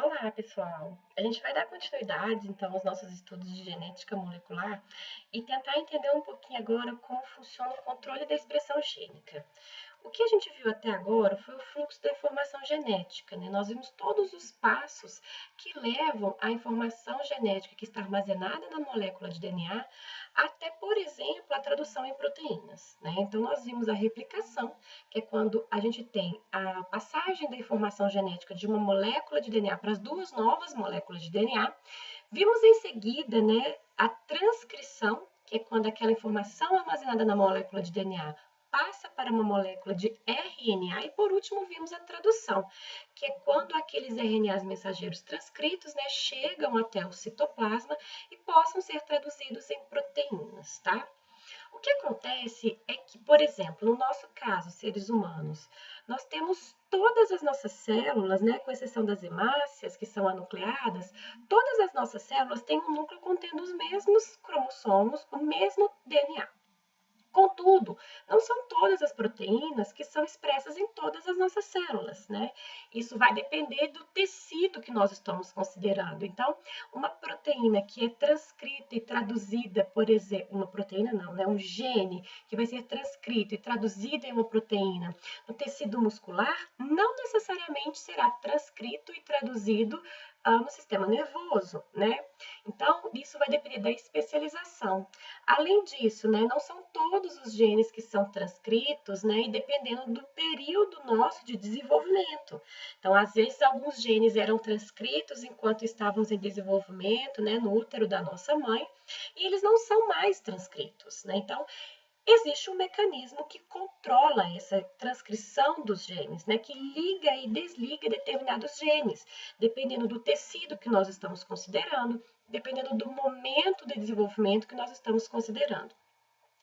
Olá, pessoal! A gente vai dar continuidade, então, aos nossos estudos de genética molecular e tentar entender um pouquinho agora como funciona o controle da expressão gênica. O que a gente viu até agora foi o fluxo da informação genética, né? Nós vimos todos os passos que levam a informação genética que está armazenada na molécula de DNA até, por exemplo, a tradução em proteínas, né? Então, nós vimos a replicação, que é quando a gente tem a passagem da informação genética de uma molécula de DNA para as duas novas moléculas de DNA. Vimos em seguida, né, a transcrição, que é quando aquela informação armazenada na molécula de DNA passa para uma molécula de RNA e por último vimos a tradução, que é quando aqueles RNAs mensageiros transcritos, né, chegam até o citoplasma e possam ser traduzidos em proteínas, tá? O que acontece é que, por exemplo, no nosso caso, seres humanos, nós temos todas as nossas células, né, com exceção das hemácias, que são anucleadas, todas as nossas células têm um núcleo contendo os mesmos cromossomos, o mesmo DNA. Contudo, não são todas as proteínas que são expressas em todas as nossas células, né? Isso vai depender do tecido que nós estamos considerando. Então, uma proteína que é transcrita e traduzida, por exemplo, uma proteína não, né? Um gene que vai ser transcrito e traduzido em uma proteína no tecido muscular, não necessariamente será transcrito e traduzido no sistema nervoso, né? Então, isso vai depender da especialização. Além disso, né, não são todos os genes que são transcritos, né, e dependendo do período nosso de desenvolvimento. Então, às vezes, alguns genes eram transcritos enquanto estávamos em desenvolvimento, né, no útero da nossa mãe, e eles não são mais transcritos, né? Então, existe um mecanismo que controla essa transcrição dos genes, né, que liga e desliga determinados genes, dependendo do tecido que nós estamos considerando, dependendo do momento de desenvolvimento que nós estamos considerando.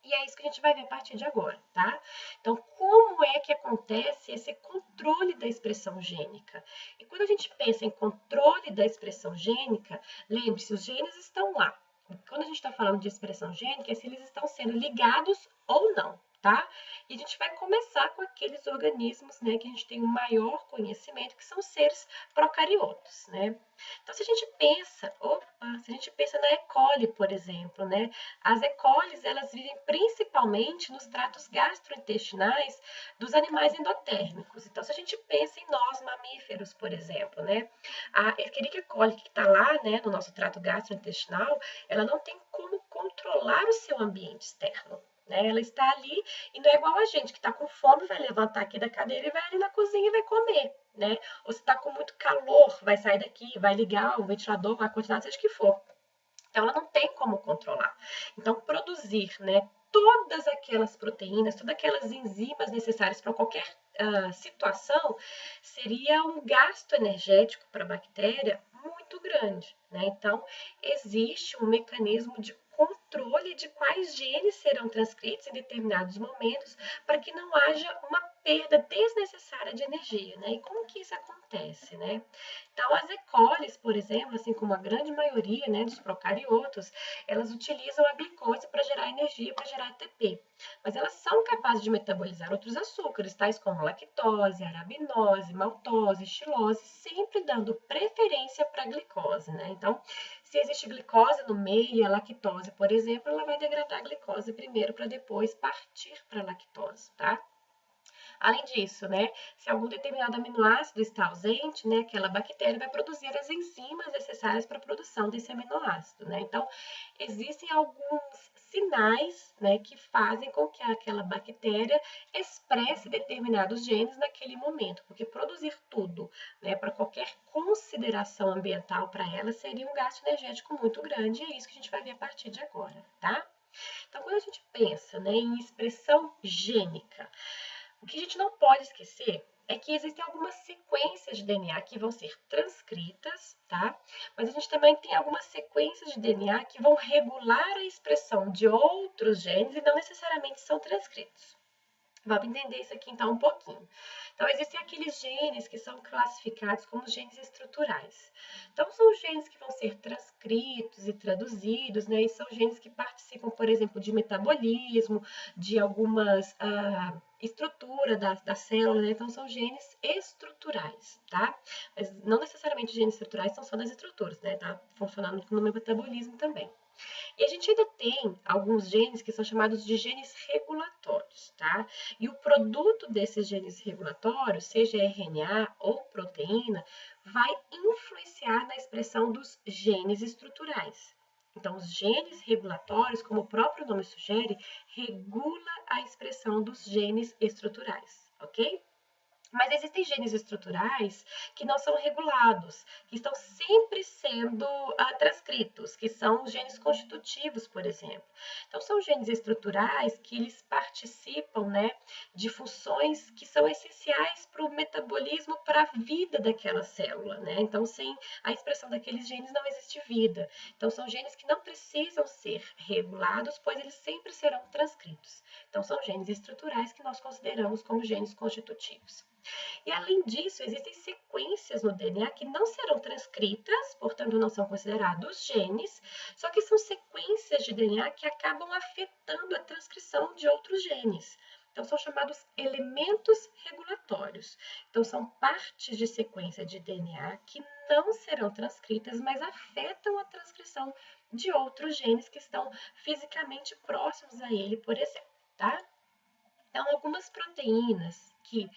E é isso que a gente vai ver a partir de agora, tá? Então, como é que acontece esse controle da expressão gênica? E quando a gente pensa em controle da expressão gênica, lembre-se, os genes estão lá. Quando a gente está falando de expressão gênica, é se eles estão sendo ligados ou não, tá? E a gente vai começar com aqueles organismos, né, que a gente tem o maior conhecimento, que são seres procariotos, né? Então, se a gente pensa na E. coli, por exemplo, né? As E. colis, elas vivem principalmente nos tratos gastrointestinais dos animais endotérmicos. Então, se a gente pensa em nós, mamíferos, por exemplo, né? A Escherichia coli que está lá, né, no nosso trato gastrointestinal, ela não tem como controlar o seu ambiente externo. Né? Ela está ali e não é igual a gente que está com fome, vai levantar aqui da cadeira e vai ali na cozinha e vai comer. Né? Ou se está com muito calor, vai sair daqui, vai ligar o ventilador, vai continuar, seja o que for. Então, ela não tem como controlar. Então, produzir, né, todas aquelas proteínas, todas aquelas enzimas necessárias para qualquer situação, seria um gasto energético para a bactéria muito grande, né? Então, existe um mecanismo de controle de quais genes serão transcritos em determinados momentos para que não haja uma perda desnecessária de energia, né? E como que isso acontece, né? Então, as E. colis, por exemplo, assim como a grande maioria, né, dos procariotos, elas utilizam a glicose para gerar energia, para gerar ATP. Mas elas são capazes de metabolizar outros açúcares, tais como lactose, arabinose, maltose, xilose, sempre dando preferência para a glicose, né? Então, se existe glicose no meio e a lactose, por exemplo, ela vai degradar a glicose primeiro para depois partir para a lactose, tá? Além disso, né, se algum determinado aminoácido está ausente, né, aquela bactéria vai produzir as enzimas necessárias para a produção desse aminoácido, né? Então, existem alguns sinais, né, que fazem com que aquela bactéria expresse determinados genes naquele momento, porque produzir tudo, né, para qualquer consideração ambiental para ela seria um gasto energético muito grande, e é isso que a gente vai ver a partir de agora, tá? Então, quando a gente pensa, né, em expressão gênica, o que a gente não pode esquecer é que existem algumas sequências de DNA que vão ser transcritas, tá? Mas a gente também tem algumas sequências de DNA que vão regular a expressão de outros genes e não necessariamente são transcritos. Vamos entender isso aqui então um pouquinho. Então, existem aqueles genes que são classificados como genes estruturais. Então, são genes que vão ser transcritos e traduzidos, né? E são genes que participam, por exemplo, de metabolismo, de algumas estrutura da célula, né? Então são genes estruturais, tá? Mas não necessariamente genes estruturais são só das estruturas, né? Tá funcionando no metabolismo também. E a gente ainda tem alguns genes que são chamados de genes regulatórios, tá? E o produto desses genes regulatórios, seja RNA ou proteína, vai influenciar na expressão dos genes estruturais. Então, os genes regulatórios, como o próprio nome sugere, regula a expressão dos genes estruturais, ok? Mas existem genes estruturais que não são regulados, que estão sempre sendo transcritos, que são os genes constitutivos, por exemplo. Então, são genes estruturais que eles participam, né, de funções que são essenciais para o metabolismo, para a vida daquela célula, né? Então, sem a expressão daqueles genes não existe vida. Então, são genes que não precisam ser regulados, pois eles sempre serão transcritos. Então, são genes estruturais que nós consideramos como genes constitutivos. E além disso, existem sequências no DNA que não serão transcritas, portanto não são considerados genes, só que são sequências de DNA que acabam afetando a transcrição de outros genes. Então, são chamados elementos regulatórios. Então, são partes de sequência de DNA que não serão transcritas, mas afetam a transcrição de outros genes que estão fisicamente próximos a ele, por exemplo, tá? Então, algumas proteínas que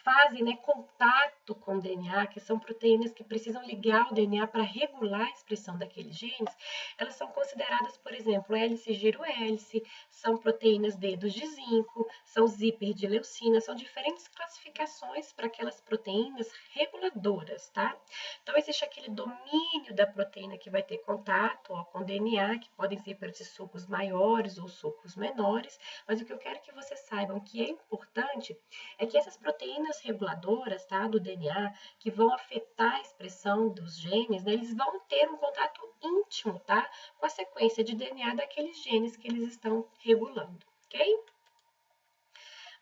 fazem, né, contato com o DNA, que são proteínas que precisam ligar o DNA para regular a expressão daqueles genes, elas são consideradas, por exemplo, hélice giro-hélice, são proteínas dedos de zinco, são zíper de leucina, são diferentes classificações para aquelas proteínas reguladoras, tá? Então, existe aquele domínio da proteína que vai ter contato com o DNA, que podem ser para esses sucos maiores ou sucos menores, mas o que eu quero que vocês saibam que é importante é que essas proteínas reguladoras, tá, do DNA, que vão afetar a expressão dos genes, né, eles vão ter um contato íntimo, tá, com a sequência de DNA daqueles genes que eles estão regulando, ok?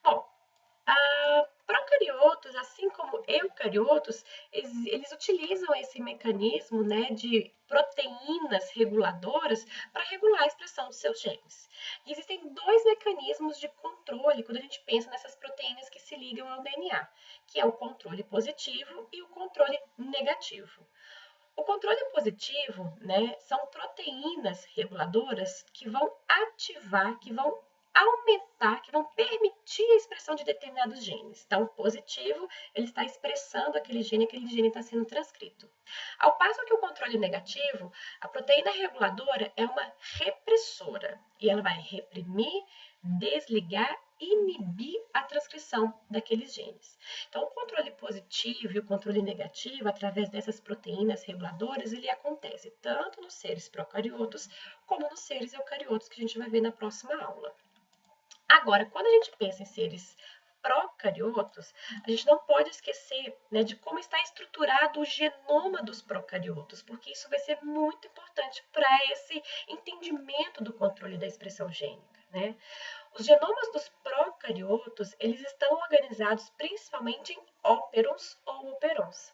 Bom, procariotos, assim como eucariotos, eles utilizam esse mecanismo, né, de proteínas reguladoras para regular a expressão dos seus genes. E existem dois mecanismos de controle quando a gente pensa nessas proteínas que se ligam ao DNA, que é o controle positivo e o controle negativo. O controle positivo, né, são proteínas reguladoras que vão ativar, que vão aumentar, que vão permitir a expressão de determinados genes. Então, o positivo, ele está expressando aquele gene está sendo transcrito. Ao passo que o controle negativo, a proteína reguladora é uma repressora e ela vai reprimir, desligar, inibir a transcrição daqueles genes. Então, o controle positivo e o controle negativo, através dessas proteínas reguladoras, ele acontece tanto nos seres procariotos como nos seres eucariotos, que a gente vai ver na próxima aula. Agora, quando a gente pensa em seres procariotos, a gente não pode esquecer, né, de como está estruturado o genoma dos procariotos, porque isso vai ser muito importante para esse entendimento do controle da expressão gênica, né? Os genomas dos procariotos, eles estão organizados principalmente em óperons ou operons.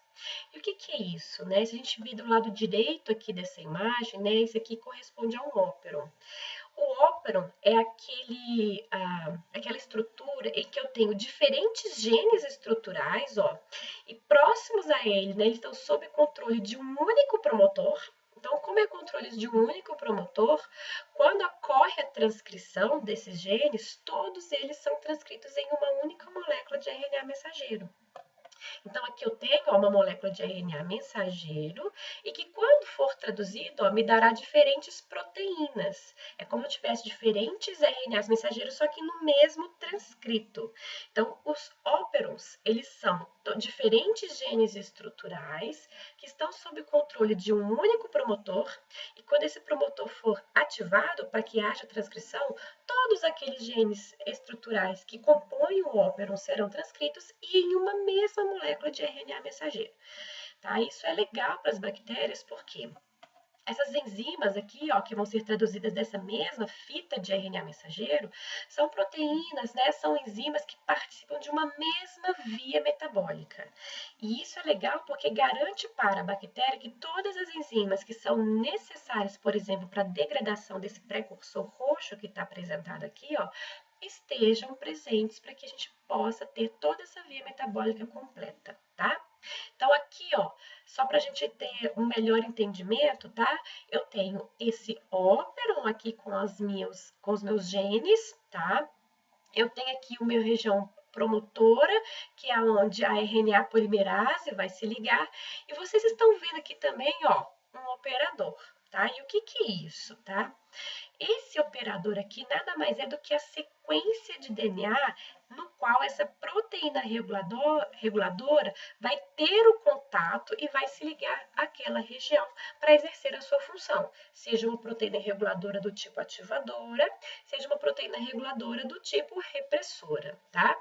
E o que é isso, né? Se a gente vir do lado direito aqui dessa imagem, né, isso aqui corresponde a um óperon. O óperon é aquela estrutura em que eu tenho diferentes genes estruturais, ó, e próximos a ele, né, eles estão sob controle de um único promotor. Então, como é controle de um único promotor, quando ocorre a transcrição desses genes, todos eles são transcritos em uma única molécula de RNA mensageiro. Então, aqui eu tenho uma molécula de RNA mensageiro e que, quando for traduzido, me dará diferentes proteínas. É como se eu tivesse diferentes RNAs mensageiros, só que no mesmo transcrito. Então, os óperons, eles são diferentes genes estruturais que estão sob o controle de um único promotor e, quando esse promotor for ativado para que haja transcrição, todos aqueles genes estruturais que compõem o óperon serão transcritos e em uma mesma molécula de RNA mensageiro. Tá? Isso é legal para as bactérias porque essas enzimas aqui, ó, que vão ser traduzidas dessa mesma fita de RNA mensageiro, são proteínas, né? São enzimas que participam de uma mesma via metabólica. E isso é legal porque garante para a bactéria que todas as enzimas que são necessárias, por exemplo, para a degradação desse precursor roxo que está apresentado aqui, ó, estejam presentes para que a gente possa ter toda essa via metabólica completa, tá? Então, aqui, ó, só para a gente ter um melhor entendimento, tá? Eu tenho esse óperon aqui com os meus genes, tá? Eu tenho aqui o meu região promotora, que é onde a RNA polimerase vai se ligar, e vocês estão vendo aqui também, ó, um operador, tá? E o que que é isso, tá? Esse operador aqui nada mais é do que a sequência de DNA no qual essa proteína reguladora vai ter o contato e vai se ligar àquela região para exercer a sua função, seja uma proteína reguladora do tipo ativadora, seja uma proteína reguladora do tipo repressora, tá?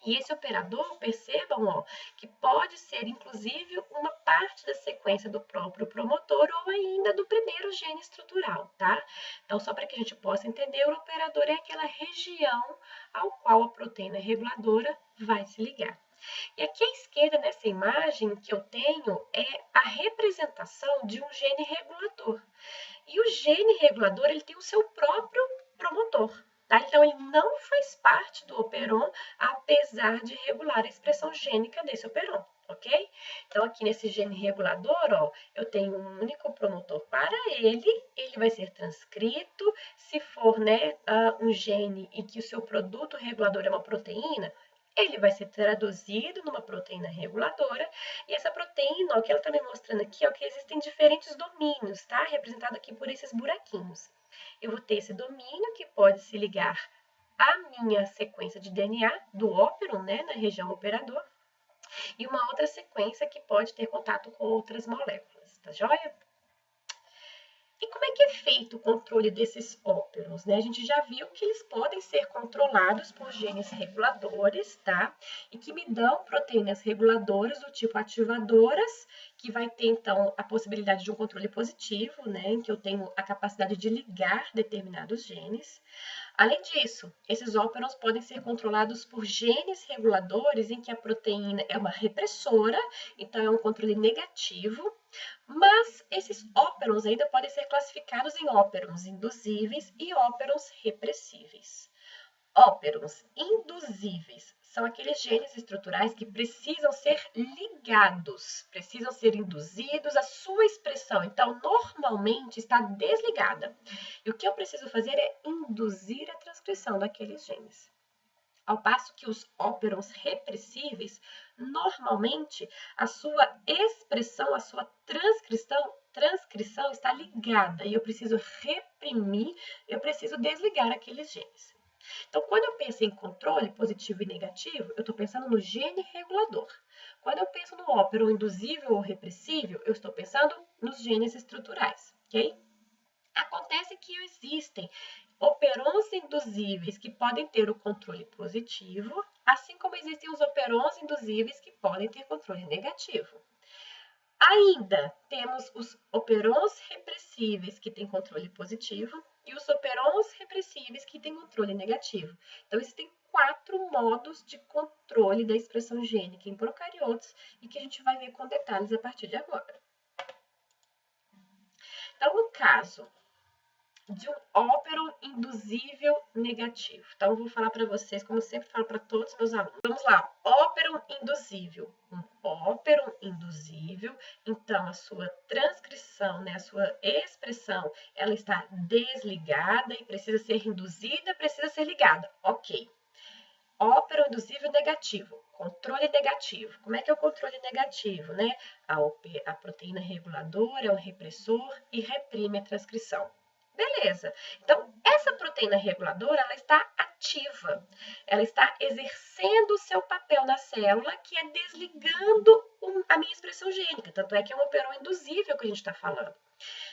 E esse operador, percebam, ó, que pode ser inclusive uma parte da sequência do próprio promotor ou ainda do primeiro gene estrutural, tá? Então, só para que a gente possa entender, o operador é aquela região ao qual a proteína reguladora vai se ligar. E aqui à esquerda, nessa imagem que eu tenho, é a representação de um gene regulador. E o gene regulador, ele tem o seu próprio promotor, tá? Então, ele não faz parte do operon, apesar de regular a expressão gênica desse operon, ok? Então, aqui nesse gene regulador, ó, eu tenho um único promotor para ele vai ser transcrito. Se for, né, um gene e que o seu produto regulador é uma proteína, ele vai ser traduzido numa proteína reguladora, e essa proteína, ó, que ela está me mostrando aqui, ó, que existem diferentes domínios, tá? Representado aqui por esses buraquinhos. Eu vou ter esse domínio que pode se ligar à minha sequência de DNA do óperon, né, na região operador, e uma outra sequência que pode ter contato com outras moléculas, tá joia? E como é que é feito o controle desses óperons, né? A gente já viu que eles podem ser controlados por genes reguladores, tá? E que me dão proteínas reguladoras do tipo ativadoras, que vai ter, então, a possibilidade de um controle positivo, né? Em que eu tenho a capacidade de ligar determinados genes. Além disso, esses óperons podem ser controlados por genes reguladores em que a proteína é uma repressora, então é um controle negativo, mas esses óperons ainda podem ser classificados em óperons induzíveis e óperons repressíveis. Óperons induzíveis são aqueles genes estruturais que precisam ser ligados, precisam ser induzidos à sua expressão. Então, normalmente está desligada. E o que eu preciso fazer é induzir a transcrição daqueles genes. Ao passo que os óperons repressíveis, normalmente, a sua expressão, a sua transcrição está ligada e eu preciso reprimir, eu preciso desligar aqueles genes. Então, quando eu penso em controle positivo e negativo, eu estou pensando no gene regulador. Quando eu penso no óperon induzível ou repressível, eu estou pensando nos genes estruturais, ok? Acontece que existem operons induzíveis que podem ter o controle positivo, assim como existem os operons induzíveis que podem ter controle negativo. Ainda temos os operons repressíveis que têm controle positivo e os operons repressíveis que têm controle negativo. Então, existem 4 modos de controle da expressão gênica em procariotos e que a gente vai ver com detalhes a partir de agora. Então, no caso de um óperon induzível negativo. Então, eu vou falar para vocês, como eu sempre falo para todos os meus alunos. Vamos lá, óperon induzível. Um óperon induzível, então a sua transcrição, né, a sua expressão, ela está desligada e precisa ser induzida, precisa ser ligada. Ok. Óperon induzível negativo. Controle negativo. Como é que é o controle negativo, né? A proteína reguladora é um repressor e reprime a transcrição. Beleza. Então, essa proteína reguladora, ela está ativa. Ela está exercendo o seu papel na célula, que é desligando a minha expressão gênica. Tanto é que é um operon induzível que a gente está falando.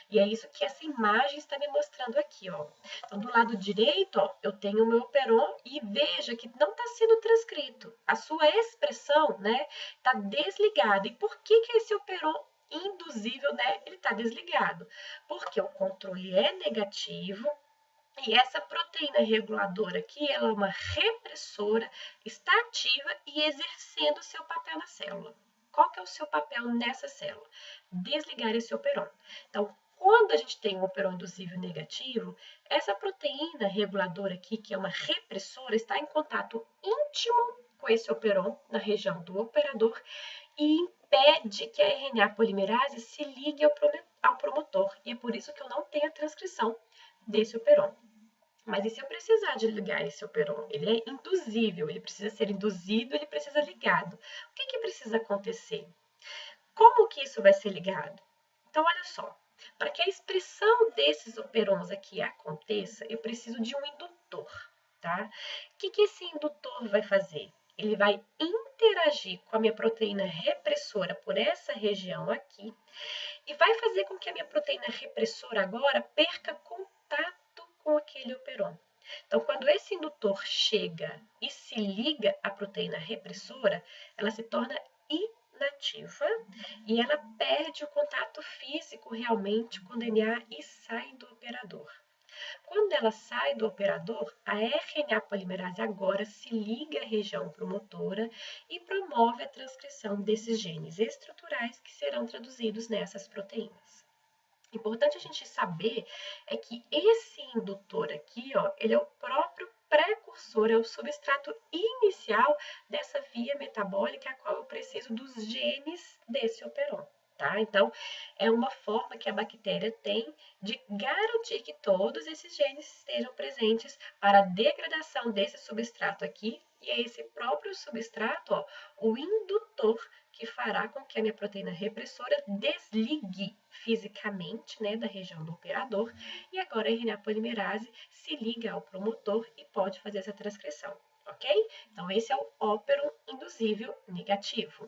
E é isso que essa imagem está me mostrando aqui, ó. Então, do lado direito, ó, eu tenho o meu operon e veja que não está sendo transcrito. A sua expressão, né, está desligada. E por que que esse operon induzível, né, ele está desligado? Porque o controle é negativo e essa proteína reguladora aqui, ela é uma repressora, está ativa e exercendo o seu papel na célula. Qual que é o seu papel nessa célula? Desligar esse operon. Então, quando a gente tem um operon induzível negativo, essa proteína reguladora aqui, que é uma repressora, está em contato íntimo com esse operon na região do operador e impede que a RNA polimerase se ligue ao promotor. E é por isso que eu não tenho a transcrição desse operon. Mas e se eu precisar de ligar esse operon? Ele é induzível, ele precisa ser induzido, ele precisa ligado. O que precisa acontecer? Como que isso vai ser ligado? Então, olha só, para que a expressão desses operons aqui aconteça, eu preciso de um indutor, tá? O que esse indutor vai fazer? Ele vai interagir com a minha proteína repressora por essa região aqui e vai fazer com que a minha proteína repressora agora perca contato com aquele operon. Então, quando esse indutor chega e se liga à proteína repressora, ela se torna inativa e ela perde o contato físico realmente com o DNA e sai do operador. Quando ela sai do operador, a RNA polimerase agora se liga à região promotora e promove a transcrição desses genes estruturais que serão traduzidos nessas proteínas. Importante a gente saber é que esse indutor aqui, ó, ele é o próprio precursor, é o substrato inicial dessa via metabólica a qual eu preciso dos genes desse operon. Tá? Então, é uma forma que a bactéria tem de garantir que todos esses genes estejam presentes para a degradação desse substrato aqui, e é esse próprio substrato, ó, o indutor, que fará com que a minha proteína repressora desligue fisicamente, né, da região do operador, e agora a RNA polimerase se liga ao promotor e pode fazer essa transcrição, ok? Então, esse é o óperon induzível negativo.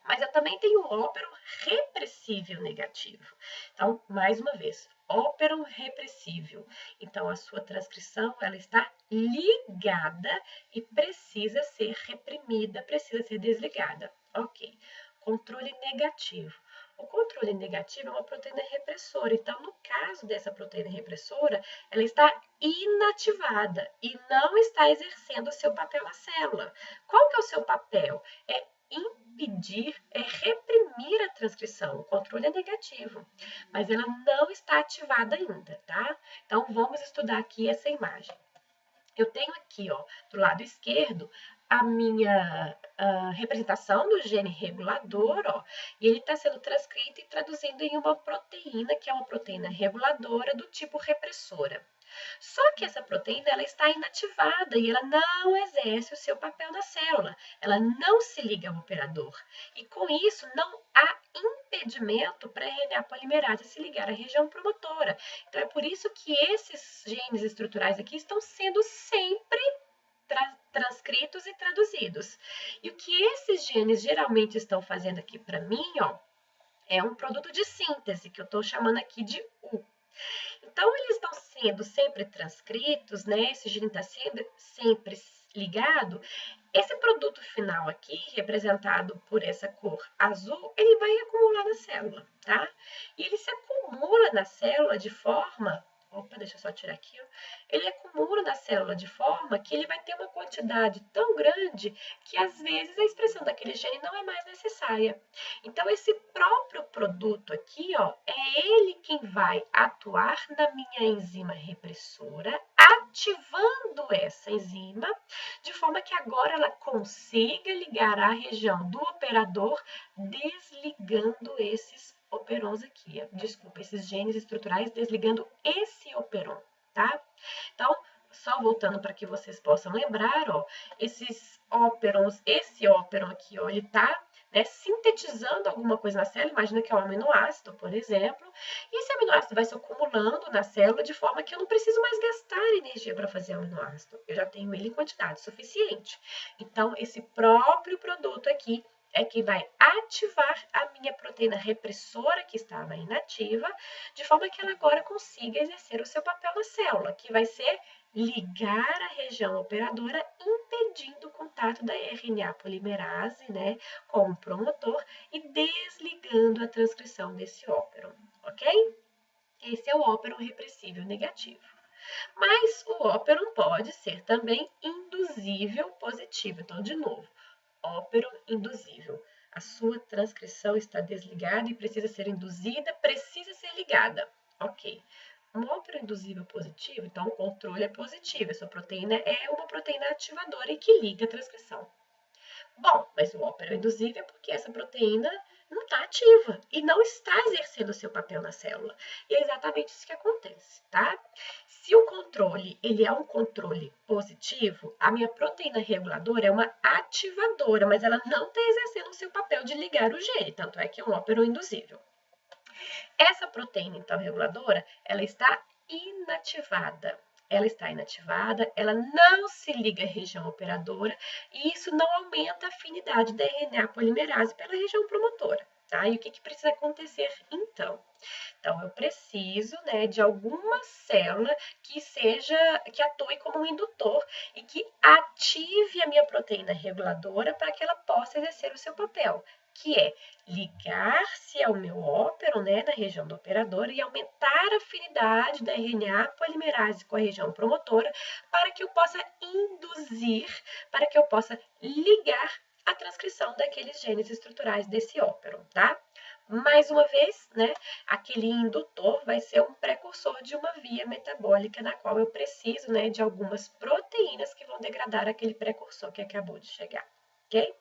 Mas eu também tenho o óperon repressível negativo. Então, mais uma vez, óperon repressível. Então, a sua transcrição ela está ligada e precisa ser reprimida, precisa ser desligada. Ok. Controle negativo. O controle negativo é uma proteína repressora. Então, no caso dessa proteína repressora, ela está inativada e não está exercendo o seu papel na célula. Qual que é o seu papel? É impedir, é reprimir a transcrição. O controle é negativo, mas ela não está ativada ainda, tá? Então, vamos estudar aqui essa imagem. Eu tenho aqui, ó, do lado esquerdo, a minha representação do gene regulador, ó, e ele está sendo transcrito e traduzindo em uma proteína, que é uma proteína reguladora do tipo repressora. Só que essa proteína ela está inativada e ela não exerce o seu papel na célula, ela não se liga ao operador. E com isso não há impedimento para a RNA polimerase se ligar à região promotora. Então é por isso que esses genes estruturais aqui estão sendo sempre transcritos e traduzidos. E o que esses genes geralmente estão fazendo aqui para mim, ó, é um produto de síntese, que eu estou chamando aqui de U. Então, eles estão sendo sempre transcritos, né? Esse gene está sempre ligado. Esse produto final aqui, representado por essa cor azul, ele vai acumular na célula, tá? E ele se acumula na célula de forma... Opa, deixa eu só tirar aqui, ó. Ele acumula na célula de forma que ele vai ter uma quantidade tão grande que, às vezes, a expressão daquele gene não é mais necessária. Então, esse próprio produto aqui, ó, é ele quem vai atuar na minha enzima repressora, ativando essa enzima, de forma que agora ela consiga ligar à região do operador, desligando esses operons aqui. Desculpa, esses genes estruturais, desligando esse operon, tá? Então, só voltando para que vocês possam lembrar, ó, esses óperons, esse óperon aqui, ó, ele tá, né, sintetizando alguma coisa na célula, imagina que é um aminoácido, por exemplo, e esse aminoácido vai se acumulando na célula de forma que eu não preciso mais gastar energia para fazer aminoácido, eu já tenho ele em quantidade suficiente. Então, esse próprio produto aqui é que vai ativar a minha proteína repressora que estava inativa, de forma que ela agora consiga exercer o seu papel na célula, que vai ser ligar a região operadora, impedindo o contato da RNA polimerase, né, com o promotor e desligando a transcrição desse óperon, ok? Esse é o óperon repressível negativo. Mas o óperon pode ser também induzível positivo. Então, de novo, óperon induzível. A sua transcrição está desligada e precisa ser induzida, precisa ser desligada. Ok. Um ópero induzível positivo, então o controle é positivo. Essa proteína é uma proteína ativadora e que liga a transcrição. Bom, mas o ópero é induzível porque essa proteína não está ativa e não está exercendo o seu papel na célula. E é exatamente isso que acontece, tá? Se o controle ele é um controle positivo, a minha proteína reguladora é uma ativadora, mas ela não está exercendo o seu papel de ligar o gene, tanto é que é um ópero induzível. Essa proteína, então, reguladora, ela está inativada. Ela está inativada, ela não se liga à região operadora e isso não aumenta a afinidade da RNA polimerase pela região promotora. Tá? E o que precisa acontecer então? Então, eu preciso, né, de alguma célula que atue como um indutor e que ative a minha proteína reguladora para que ela possa exercer o seu papel, que é ligar-se ao meu ópero, né, na região do operador e aumentar a afinidade da RNA polimerase com a região promotora para que eu possa induzir, para que eu possa ligar a transcrição daqueles genes estruturais desse ópero, tá? Mais uma vez, né, aquele indutor vai ser um precursor de uma via metabólica na qual eu preciso, né, de algumas proteínas que vão degradar aquele precursor que acabou de chegar, ok?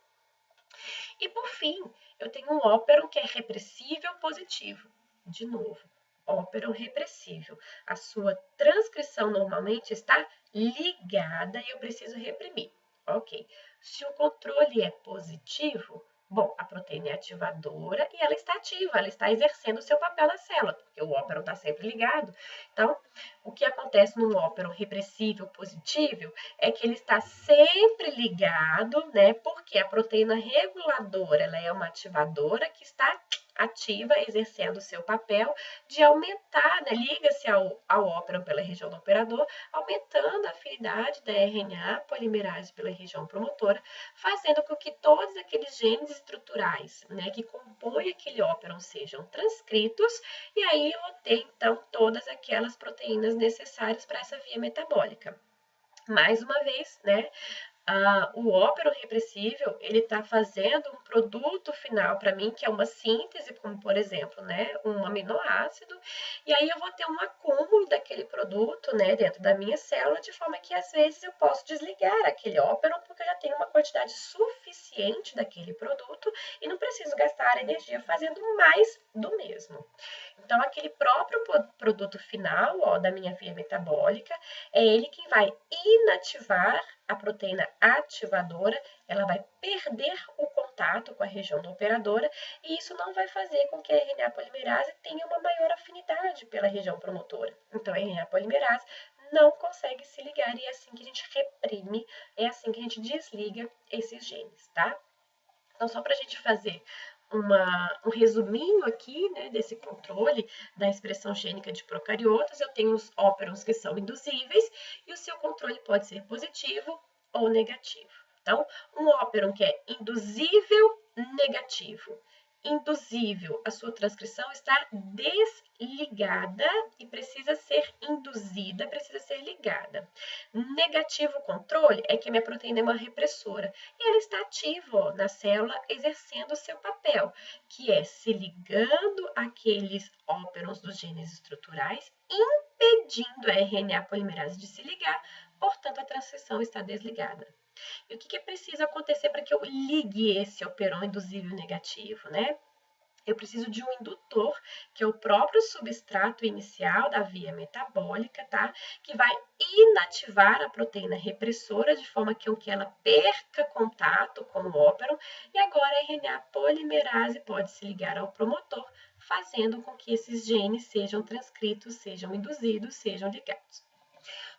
E por fim, eu tenho um ópero que é repressível positivo. De novo, ópero repressível. A sua transcrição normalmente está ligada e eu preciso reprimir. Ok. Se o controle é positivo, bom, a proteína é ativadora e ela está ativa, ela está exercendo o seu papel na célula, porque o ópero está sempre ligado. Então, o que acontece num ópero repressível positivo é que ele está sempre ligado, né? Porque a proteína reguladora, ela é uma ativadora que está ativa, exercendo o seu papel de aumentar, né? Liga-se ao ópero pela região do operador, aumentando a afinidade da RNA polimerase pela região promotora, fazendo com que todos aqueles genes estruturais, né, que compõem aquele ópero sejam transcritos, e aí eu vou ter, então, todas aquelas proteínas necessárias para essa via metabólica. Mais uma vez, né, o ópero repressível, ele está fazendo um produto final para mim, que é uma síntese, como por exemplo, né, um aminoácido, e aí eu vou ter um acúmulo daquele produto, né, dentro da minha célula, de forma que às vezes eu posso desligar aquele ópero, porque eu já tenho uma quantidade suficiente daquele produto e não preciso gastar energia fazendo mais do mesmo. Então, aquele próprio produto final, ó, da minha via metabólica, é ele quem vai inativar a proteína ativadora, ela vai perder o contato com a região da operadora e isso não vai fazer com que a RNA polimerase tenha uma maior afinidade pela região promotora. Então, a RNA polimerase não consegue se ligar e é assim que a gente reprime, é assim que a gente desliga esses genes, tá? Então, só para a gente fazer um resuminho aqui, né, desse controle da expressão gênica de procariotas, eu tenho os óperons que são induzíveis e o seu controle pode ser positivo ou negativo. Então, um óperon que é induzível negativo. Induzível, a sua transcrição está desligada e precisa ser induzida, precisa ser ligada. Negativo controle é que a minha proteína é uma repressora e ela está ativa, ó, na célula, exercendo o seu papel, que é se ligando àqueles óperons dos genes estruturais, impedindo a RNA polimerase de se ligar, portanto, a transcrição está desligada. E o que é preciso acontecer para que eu ligue esse operon induzível negativo, né? Eu preciso de um indutor, que é o próprio substrato inicial da via metabólica, tá? Que vai inativar a proteína repressora de forma que ela perca contato com o óperon e agora a RNA polimerase pode se ligar ao promotor, fazendo com que esses genes sejam transcritos, sejam induzidos, sejam ligados.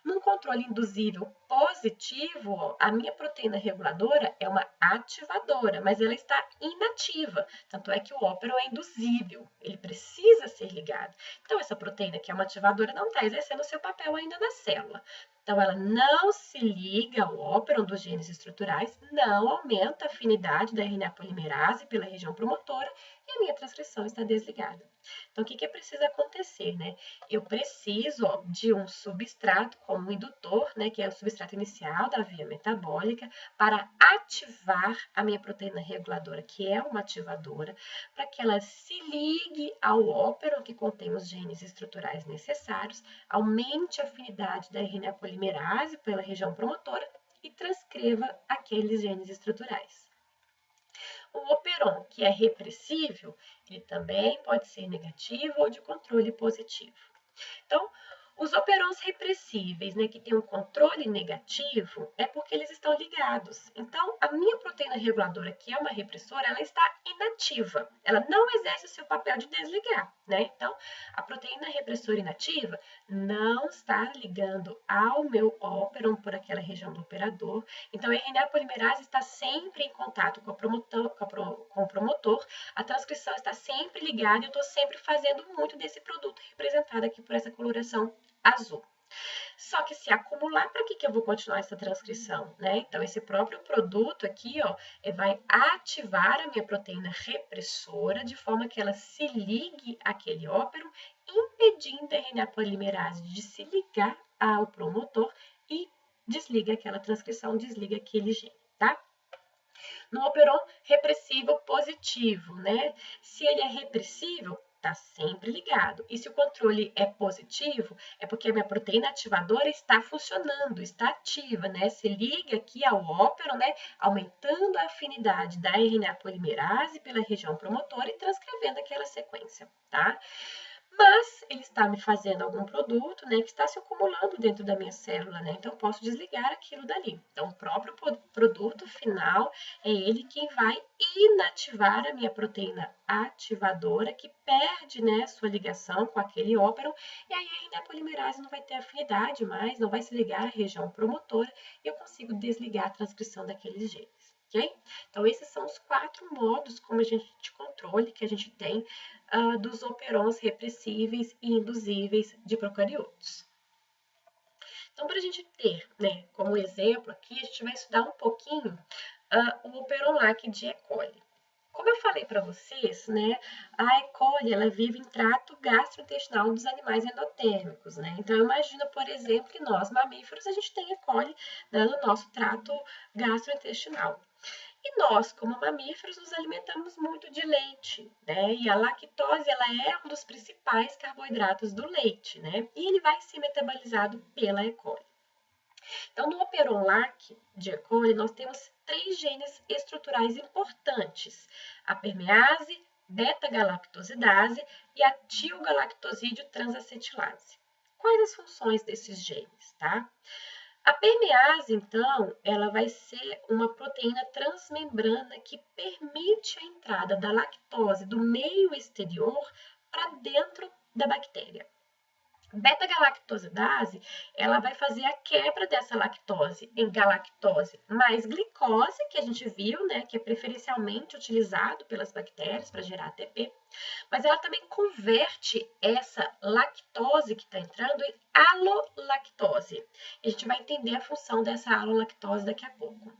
Num controle induzível positivo, a minha proteína reguladora é uma ativadora, mas ela está inativa. Tanto é que o ópero é induzível, ele precisa ser ligado. Então, essa proteína que é uma ativadora não está exercendo o seu papel ainda na célula. Então, ela não se liga ao ópero dos genes estruturais, não aumenta a afinidade da RNA polimerase pela região promotora e a minha transcrição está desligada. Então, o que precisa acontecer, né? Eu preciso, ó, de um substrato como o indutor, né, que é o substrato inicial da via metabólica, para ativar a minha proteína reguladora, que é uma ativadora, para que ela se ligue ao óperon que contém os genes estruturais necessários, aumente a afinidade da RNA polimerase pela região promotora e transcreva aqueles genes estruturais. O operon, que é repressível, ele também pode ser negativo ou de controle positivo. Então, os operons repressíveis, né, que têm um controle negativo, é porque eles estão ligados. Então, a minha proteína reguladora, que é uma repressora, ela está inativa. Ela não exerce o seu papel de desligar, né? Então, a proteína repressora inativa não está ligando ao meu óperon por aquela região do operador. Então, a RNA polimerase está sempre em contato com o promotor, a transcrição está sempre ligada e eu estou sempre fazendo muito desse produto representado aqui por essa coloração azul. Só que se acumular, para que eu vou continuar essa transcrição, né? Então, esse próprio produto aqui, ó, vai ativar a minha proteína repressora de forma que ela se ligue àquele óperon, impedindo a RNA polimerase de se ligar ao promotor e desliga aquela transcrição, desliga aquele gene, tá? No operon repressivo positivo, né? Se ele é repressível, está sempre ligado. E se o controle é positivo, é porque a minha proteína ativadora está funcionando, está ativa, né? Se liga aqui ao óperon, né? Aumentando a afinidade da RNA polimerase pela região promotora e transcrevendo aquela sequência, tá? Mas ele está me fazendo algum produto, né, que está se acumulando dentro da minha célula, né? Então, eu posso desligar aquilo dali. Então, o próprio produto final é ele quem vai inativar a minha proteína ativadora, que perde, né, sua ligação com aquele óperon, e aí a RNA polimerase não vai ter afinidade mais, não vai se ligar à região promotora, e eu consigo desligar a transcrição daqueles genes. Okay? Então, esses são os 4 modos como a gente de controle que a gente tem dos operons repressíveis e induzíveis de procariotos. Então, para a gente ter, né, como exemplo aqui, a gente vai estudar um pouquinho o operon LAC de E. coli. Como eu falei para vocês, né, a E. coli ela vive em trato gastrointestinal dos animais endotérmicos, né? Então, imagina, por exemplo, que nós, mamíferos, a gente tem E. coli, né, no nosso trato gastrointestinal. E nós, como mamíferos, nos alimentamos muito de leite, né? E a lactose, ela é um dos principais carboidratos do leite, né? E ele vai ser metabolizado pela E. coli. Então, no operon LAC de E. coli, nós temos 3 genes estruturais importantes: a permease, beta-galactosidase e a tilgalactosídeo transacetilase. Quais as funções desses genes, tá? A permease, então, ela vai ser uma proteína transmembrana que permite a entrada da lactose do meio exterior para dentro da bactéria. Beta-galactosidase, ela vai fazer a quebra dessa lactose em galactose mais glicose, que a gente viu, né, que é preferencialmente utilizado pelas bactérias para gerar ATP, mas ela também converte essa lactose que está entrando em alolactose. A gente vai entender a função dessa alolactose daqui a pouco.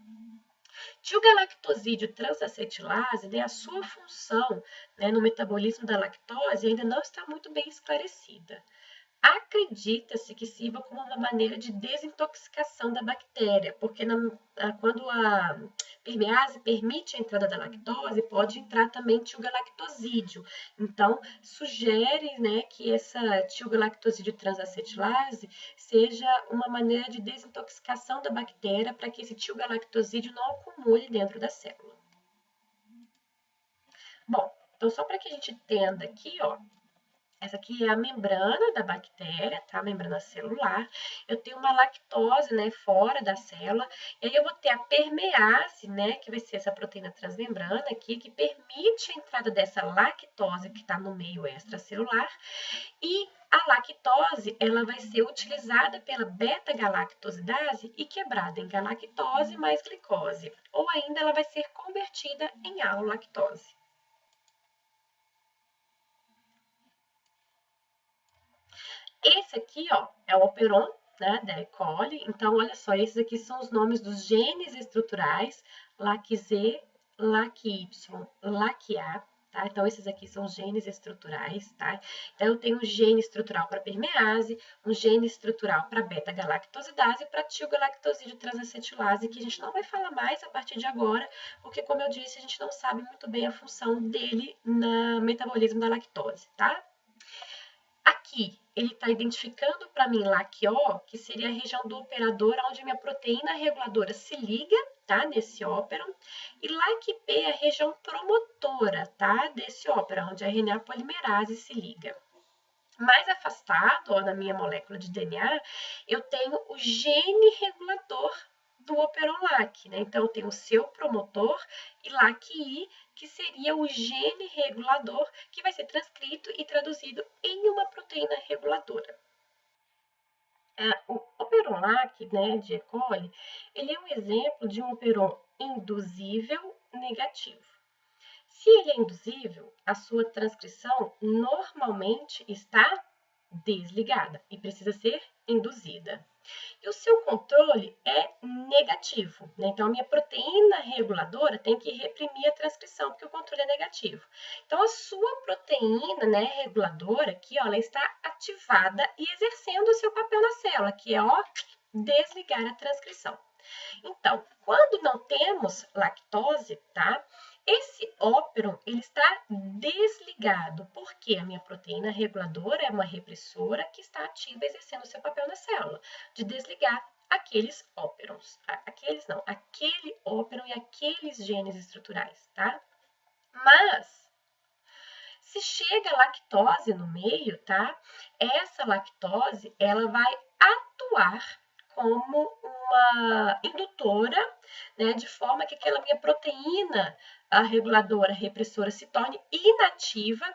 Tilgalactosídeo transacetilase, né, a sua função, né, no metabolismo da lactose ainda não está muito bem esclarecida. Acredita-se que sirva como uma maneira de desintoxicação da bactéria, porque quando a permease permite a entrada da lactose, pode entrar também tilgalactosídeo. Então, sugere, né, que essa tilgalactosídeo transacetilase seja uma maneira de desintoxicação da bactéria para que esse tilgalactosídeo não acumule dentro da célula. Bom, então só para que a gente entenda aqui, ó, essa aqui é a membrana da bactéria, tá? A membrana celular. Eu tenho uma lactose, né, fora da célula. E aí eu vou ter a permease, né, que vai ser essa proteína transmembrana aqui, que permite a entrada dessa lactose que está no meio extracelular. E a lactose, ela vai ser utilizada pela beta-galactosidase e quebrada em galactose mais glicose. Ou ainda ela vai ser convertida em alolactose. Esse aqui, ó, é o operon, né, da E. coli. Então, olha só, esses aqui são os nomes dos genes estruturais, LAC-Z, LAC-Y, LAC-A. tá? Então, esses aqui são genes estruturais, tá? Então, eu tenho um gene estrutural para permease, um gene estrutural para beta-galactosidase e para tiogalactosídeo transacetilase, que a gente não vai falar mais a partir de agora, porque, como eu disse, a gente não sabe muito bem a função dele no metabolismo da lactose, tá? Aqui, ele está identificando para mim LAC-O, que seria a região do operador onde minha proteína reguladora se liga, tá? Nesse óperon. E LAC-P é a região promotora, tá? Desse óperon, onde a RNA polimerase se liga. Mais afastado, ó, na minha molécula de DNA, eu tenho o gene regulador do operon LAC, né? Então, eu tenho o seu promotor e LAC-I, que seria o gene regulador, que vai ser transcrito e traduzido em uma proteína reguladora. O operon LAC, né, de E. coli, ele é um exemplo de um operon induzível negativo. Se ele é induzível, a sua transcrição normalmente está desligada e precisa ser induzida. E o seu controle é negativo, né? Então, a minha proteína reguladora tem que reprimir a transcrição, porque o controle é negativo. Então, a sua proteína, né, reguladora aqui, ó, ela está ativada e exercendo o seu papel na célula, que é, ó, desligar a transcrição. Então, quando não temos lactose, tá? Esse óperon, ele está desligado, porque a minha proteína reguladora é uma repressora que está ativa exercendo o seu papel na célula, de desligar aqueles óperons, tá? Aquele óperon e aqueles genes estruturais, tá? Mas, se chega lactose no meio, tá? Essa lactose, ela vai atuar como uma indutora, né, de forma que aquela minha proteína, a reguladora, a repressora, se torne inativa,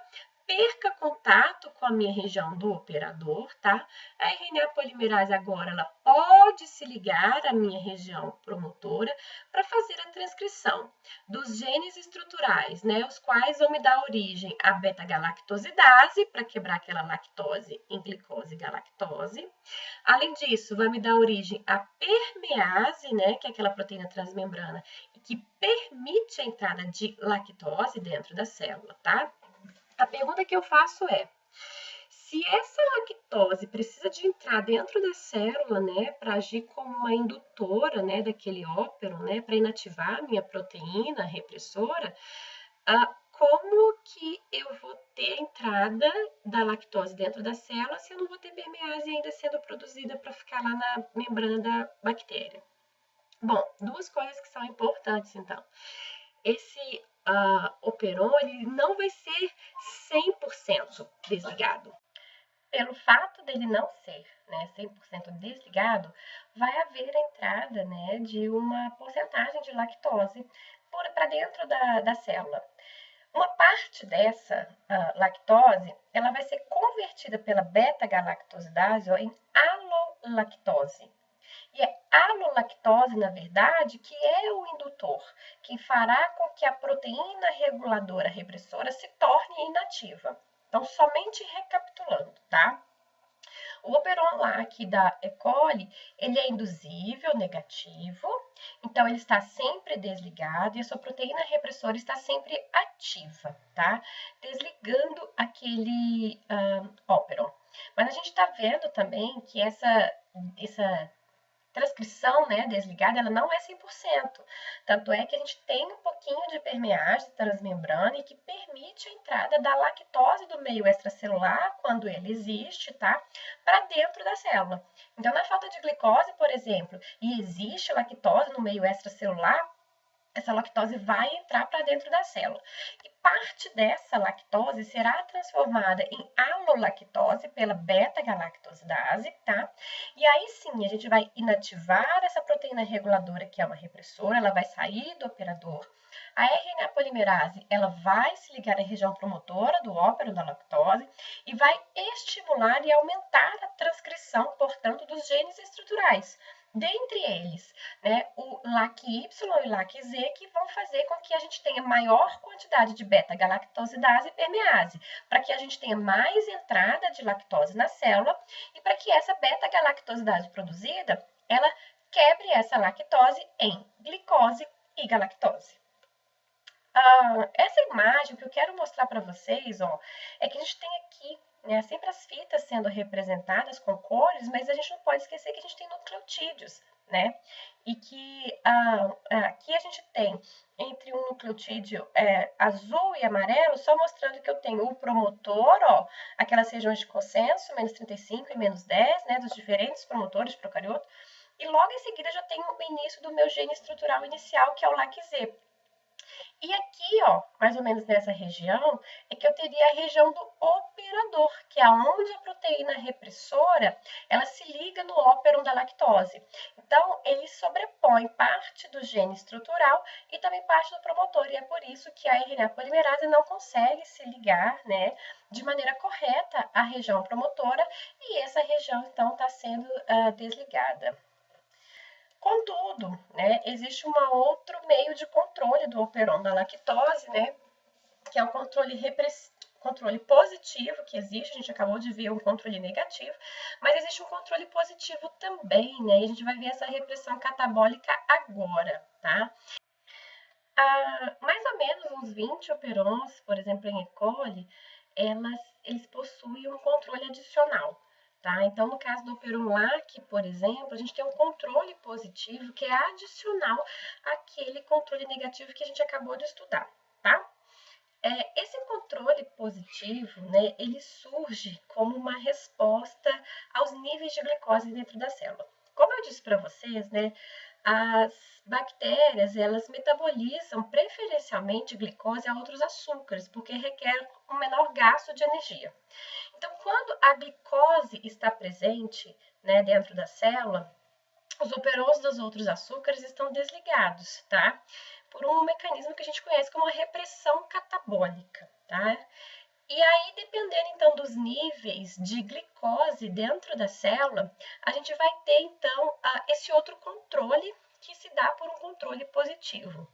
perca contato com a minha região do operador, tá? A RNA polimerase agora, ela pode se ligar à minha região promotora para fazer a transcrição dos genes estruturais, né, os quais vão me dar origem à beta-galactosidase, para quebrar aquela lactose em glicose e galactose. Além disso, vai me dar origem à permease, né, que é aquela proteína transmembrana que permite a entrada de lactose dentro da célula, tá? A pergunta que eu faço é: se essa lactose precisa de entrar dentro da célula, né, para agir como uma indutora, né, daquele óperon, né, para inativar a minha proteína repressora, como que eu vou ter a entrada da lactose dentro da célula se eu não vou ter permease ainda sendo produzida para ficar lá na membrana da bactéria? Bom, duas coisas que são importantes, então. Esse operon, ele não vai ser 100% desligado. Pelo fato dele não ser, né, 100% desligado, vai haver a entrada, né, de uma porcentagem de lactose para dentro da célula. Uma parte dessa lactose, ela vai ser convertida pela beta-galactosidase em alolactose. E é alolactose, na verdade, que é o indutor, que fará com que a proteína reguladora repressora se torne inativa. Então, somente recapitulando, tá? O operon LAC da E. coli, ele é induzível, negativo, então ele está sempre desligado e a sua proteína repressora está sempre ativa, tá? Desligando aquele operon. Mas a gente está vendo também que essa transcrição, né, desligada, ela não é 100%. Tanto é que a gente tem um pouquinho de permease transmembrana e que permite a entrada da lactose do meio extracelular, quando ele existe, tá, para dentro da célula. Então, na falta de glicose, por exemplo, e existe lactose no meio extracelular, essa lactose vai entrar para dentro da célula. E parte dessa lactose será transformada em alolactose pela beta-galactosidase, tá? E aí sim, a gente vai inativar essa proteína reguladora, que é uma repressora, ela vai sair do operador. A RNA polimerase, ela vai se ligar à região promotora do óperon da lactose e vai estimular e aumentar a transcrição, portanto, dos genes estruturais. Dentre eles, né, o LAC-Y e LAC-Z, que vão fazer com que a gente tenha maior quantidade de beta-galactosidase e permease, para que a gente tenha mais entrada de lactose na célula e para que essa beta-galactosidase produzida, ela quebre essa lactose em glicose e galactose. Essa imagem que eu quero mostrar para vocês, ó, é que a gente tem aqui, né, sempre as fitas sendo representadas com cores, mas a gente não pode esquecer que a gente tem nucleotídeos, né? E que aqui a gente tem entre um nucleotídeo azul e amarelo, só mostrando que eu tenho o promotor, ó, aquelas regiões de consenso, menos 35 e menos 10, né, dos diferentes promotores de procarioto, e logo em seguida já tenho o início do meu gene estrutural inicial, que é o LAC-Z. E aqui, ó, mais ou menos nessa região, é que eu teria a região do operador, que é onde a proteína repressora, ela se liga no óperon da lactose. Então, ele sobrepõe parte do gene estrutural e também parte do promotor, e é por isso que a RNA polimerase não consegue se ligar, né, de maneira correta à região promotora, e essa região, então, está sendo desligada. Contudo, né, existe um outro meio de controle do operon da lactose, né, que é o controle positivo que existe, a gente acabou de ver um controle negativo, mas existe um controle positivo também, né, e a gente vai ver essa repressão catabólica agora, tá? Mais ou menos uns 20 operons, por exemplo, em E. coli, eles possuem um controle adicional. Tá? Então, no caso do operon LAC, por exemplo, a gente tem um controle positivo que é adicional àquele controle negativo que a gente acabou de estudar. Tá? Esse controle positivo, né, ele surge como uma resposta aos níveis de glicose dentro da célula. Como eu disse para vocês, né, as bactérias, elas metabolizam preferencialmente glicose a outros açúcares, porque requer um menor gasto de energia. Então, quando a glicose está presente, né, dentro da célula, os operons dos outros açúcares estão desligados, tá? Por um mecanismo que a gente conhece como a repressão catabólica, tá? E aí, dependendo então dos níveis de glicose dentro da célula, a gente vai ter então esse outro controle que se dá por um controle positivo.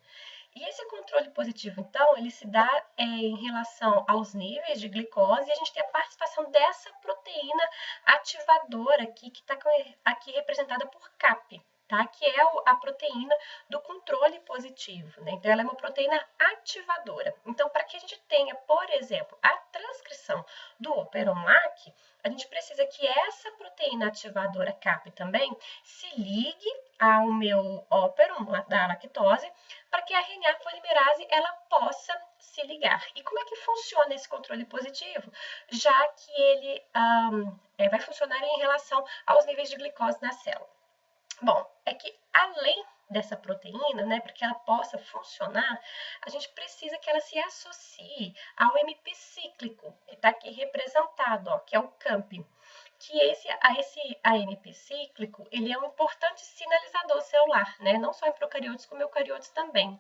E esse controle positivo, então, ele se dá em relação aos níveis de glicose, e a gente tem a participação dessa proteína ativadora aqui, que está aqui representada por CAP, tá? Que é a proteína do controle positivo, né? Então, ela é uma proteína ativadora. Então, para que a gente tenha, por exemplo, a transcrição do operon LAC, a gente precisa que essa proteína ativadora CAP também se ligue ao meu óperon da lactose, para que a RNA polimerase ela possa se ligar. E como é que funciona esse controle positivo? Já que ele vai funcionar em relação aos níveis de glicose na célula. Bom, é que além dessa proteína, né, para que ela possa funcionar, a gente precisa que ela se associe ao MP cíclico, que está aqui representado, ó, que é o CAMP. Que esse AMP cíclico, ele é um importante sinalizador celular, né? Não só em procariotos, como eucariotos também.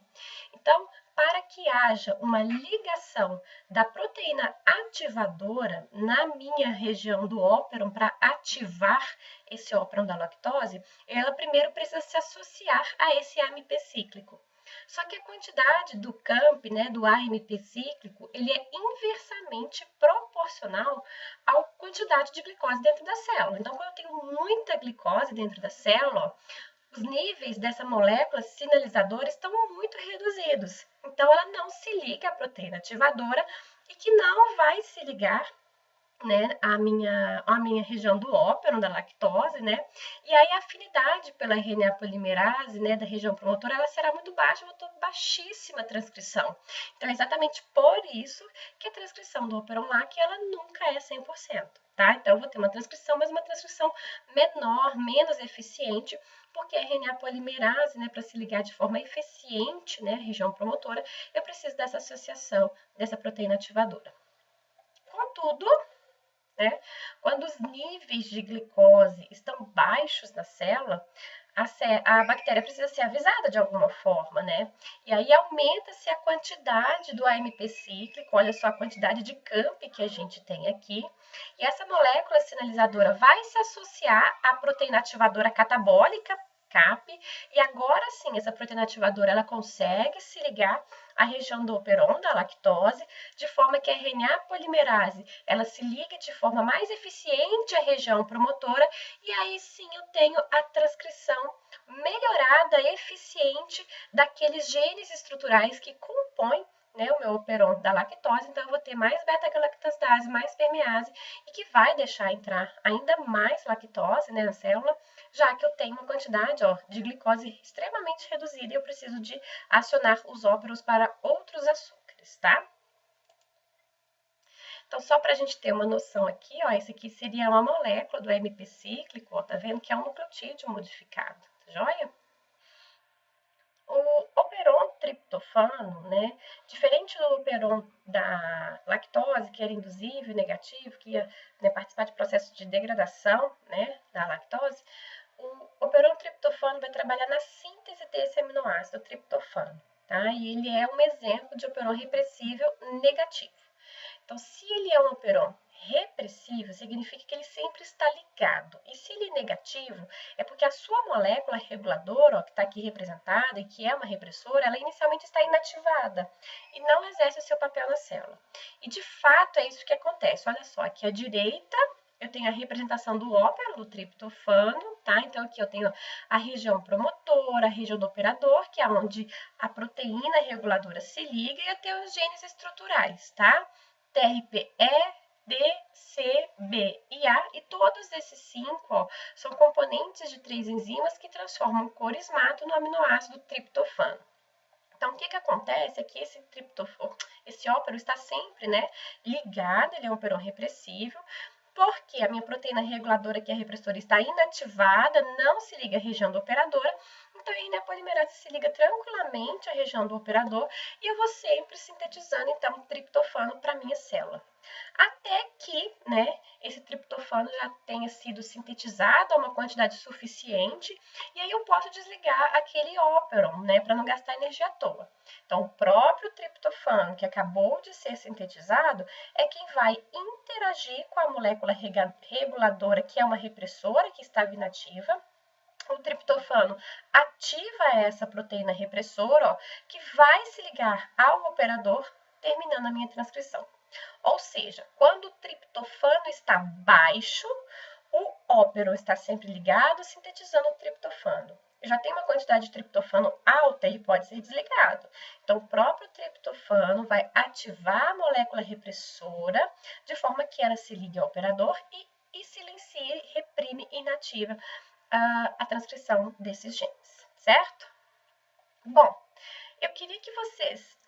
Então, para que haja uma ligação da proteína ativadora na minha região do óperon para ativar esse óperon da lactose, ela primeiro precisa se associar a esse AMP cíclico. Só que a quantidade do CAMP, né, do AMP cíclico, ele é inversamente proporcional à quantidade de glicose dentro da célula. Então, quando eu tenho muita glicose dentro da célula, ó, os níveis dessa molécula sinalizadora estão muito reduzidos. Então, ela não se liga à proteína ativadora e que não vai se ligar, né, a minha região do óperon, da lactose, né, e aí a afinidade pela RNA polimerase, né, da região promotora, ela será muito baixa, eu vou ter baixíssima transcrição. Então, é exatamente por isso que a transcrição do operon LAC, ela nunca é 100%, tá? Então, eu vou ter uma transcrição, mas uma transcrição menor, menos eficiente, porque a RNA polimerase, né, para se ligar de forma eficiente, né, à região promotora, eu preciso dessa associação dessa proteína ativadora. Contudo, né? Quando os níveis de glicose estão baixos na célula, a bactéria precisa ser avisada de alguma forma, né? E aí aumenta-se a quantidade do AMP cíclico, olha só a quantidade de CAMP que a gente tem aqui. E essa molécula sinalizadora vai se associar à proteína ativadora catabólica, CAP, e agora sim, essa proteína ativadora ela consegue se ligar à região do operon da lactose, de forma que a RNA polimerase ela se liga de forma mais eficiente à região promotora, e aí sim eu tenho a transcrição melhorada, eficiente daqueles genes estruturais que compõem né, o meu operon da lactose, então eu vou ter mais beta-galactosidase, mais permease, e que vai deixar entrar ainda mais lactose, né, na célula, já que eu tenho uma quantidade, ó, de glicose extremamente reduzida e eu preciso de acionar os óperos para outros açúcares, tá? Então, só para a gente ter uma noção aqui, ó, esse aqui seria uma molécula do AMP cíclico, ó, tá vendo que é um nucleotídeo modificado, tá joia? O operon triptofano, né, diferente do operon da lactose, que era induzível e negativo, que ia, né, participar de processo de degradação, né, da lactose, o operon triptofano vai trabalhar na síntese desse aminoácido triptofano, tá? E ele é um exemplo de operon repressível negativo. Então, se ele é um operon repressivo, significa que ele sempre está ligado. E se ele é negativo, é porque a sua molécula reguladora, ó, que está aqui representada e que é uma repressora, ela inicialmente está inativada e não exerce o seu papel na célula. E de fato é isso que acontece. Olha só, aqui à direita eu tenho a representação do ópero, do triptofano, tá? Então aqui eu tenho a região promotora, a região do operador, que é onde a proteína reguladora se liga, e eu tenho os genes estruturais, tá? TRPE, D, C, B e A, e todos esses 5 ó, são componentes de 3 enzimas que transformam o corismato no aminoácido triptofano. Então, o que acontece é que esse ópero está sempre, né, ligado, ele é um operon repressivo, porque a minha proteína reguladora, que é a repressora, está inativada, não se liga à região do operador, então a RNA polimerase se liga tranquilamente à região do operador e eu vou sempre sintetizando, então, triptofano para a minha célula. Até que, né, esse triptofano já tenha sido sintetizado a uma quantidade suficiente, e aí eu posso desligar aquele óperon, né, para não gastar energia à toa. Então, o próprio triptofano que acabou de ser sintetizado é quem vai interagir com a molécula reguladora, que é uma repressora que estava inativa. O triptofano ativa essa proteína repressora, ó, que vai se ligar ao operador, terminando a minha transcrição. Ou seja, quando o triptofano está baixo, o ópero está sempre ligado, sintetizando o triptofano. Já tem uma quantidade de triptofano alta, ele pode ser desligado. Então, o próprio triptofano vai ativar a molécula repressora, de forma que ela se ligue ao operador e silencie, reprime e inativa a transcrição desses genes, certo? Bom, eu queria que vocês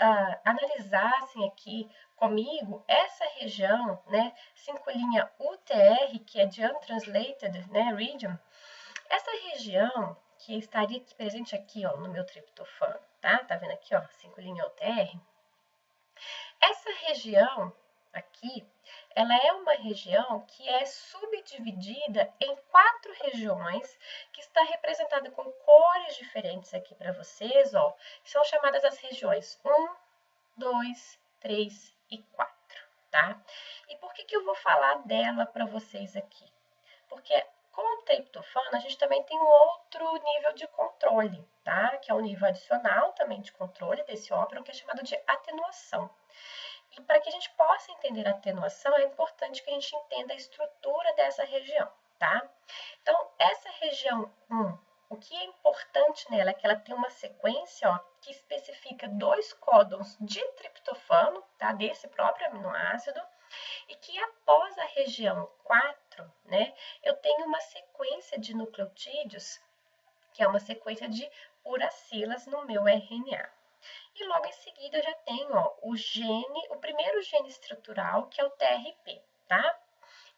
analisassem aqui comigo essa região, né, 5' UTR, que é de Untranslated, né, Region. Essa região que estaria aqui, presente aqui, ó, no meu triptofano, tá? Tá vendo aqui, ó, 5' UTR? Essa região aqui, ela é uma região que é subdividida em 4 regiões, que está representada com cores diferentes aqui para vocês, ó, que são chamadas as regiões 1, 2, 3 e 4, tá? E por que eu vou falar dela para vocês aqui? Porque com o triptofano, a gente também tem um outro nível de controle, tá? Que é um nível adicional também de controle desse ópero, que é chamado de atenuação. E para que a gente possa entender a atenuação, é importante que a gente entenda a estrutura dessa região, tá? Então, essa região 1, o que é importante nela é que ela tem uma sequência, ó, que especifica 2 códons de triptofano, tá? Desse próprio aminoácido, e que após a região 4, né, eu tenho uma sequência de nucleotídeos, que é uma sequência de uracilas no meu RNA. E logo em seguida eu já tenho, ó, o primeiro gene estrutural, que é o TRP, tá?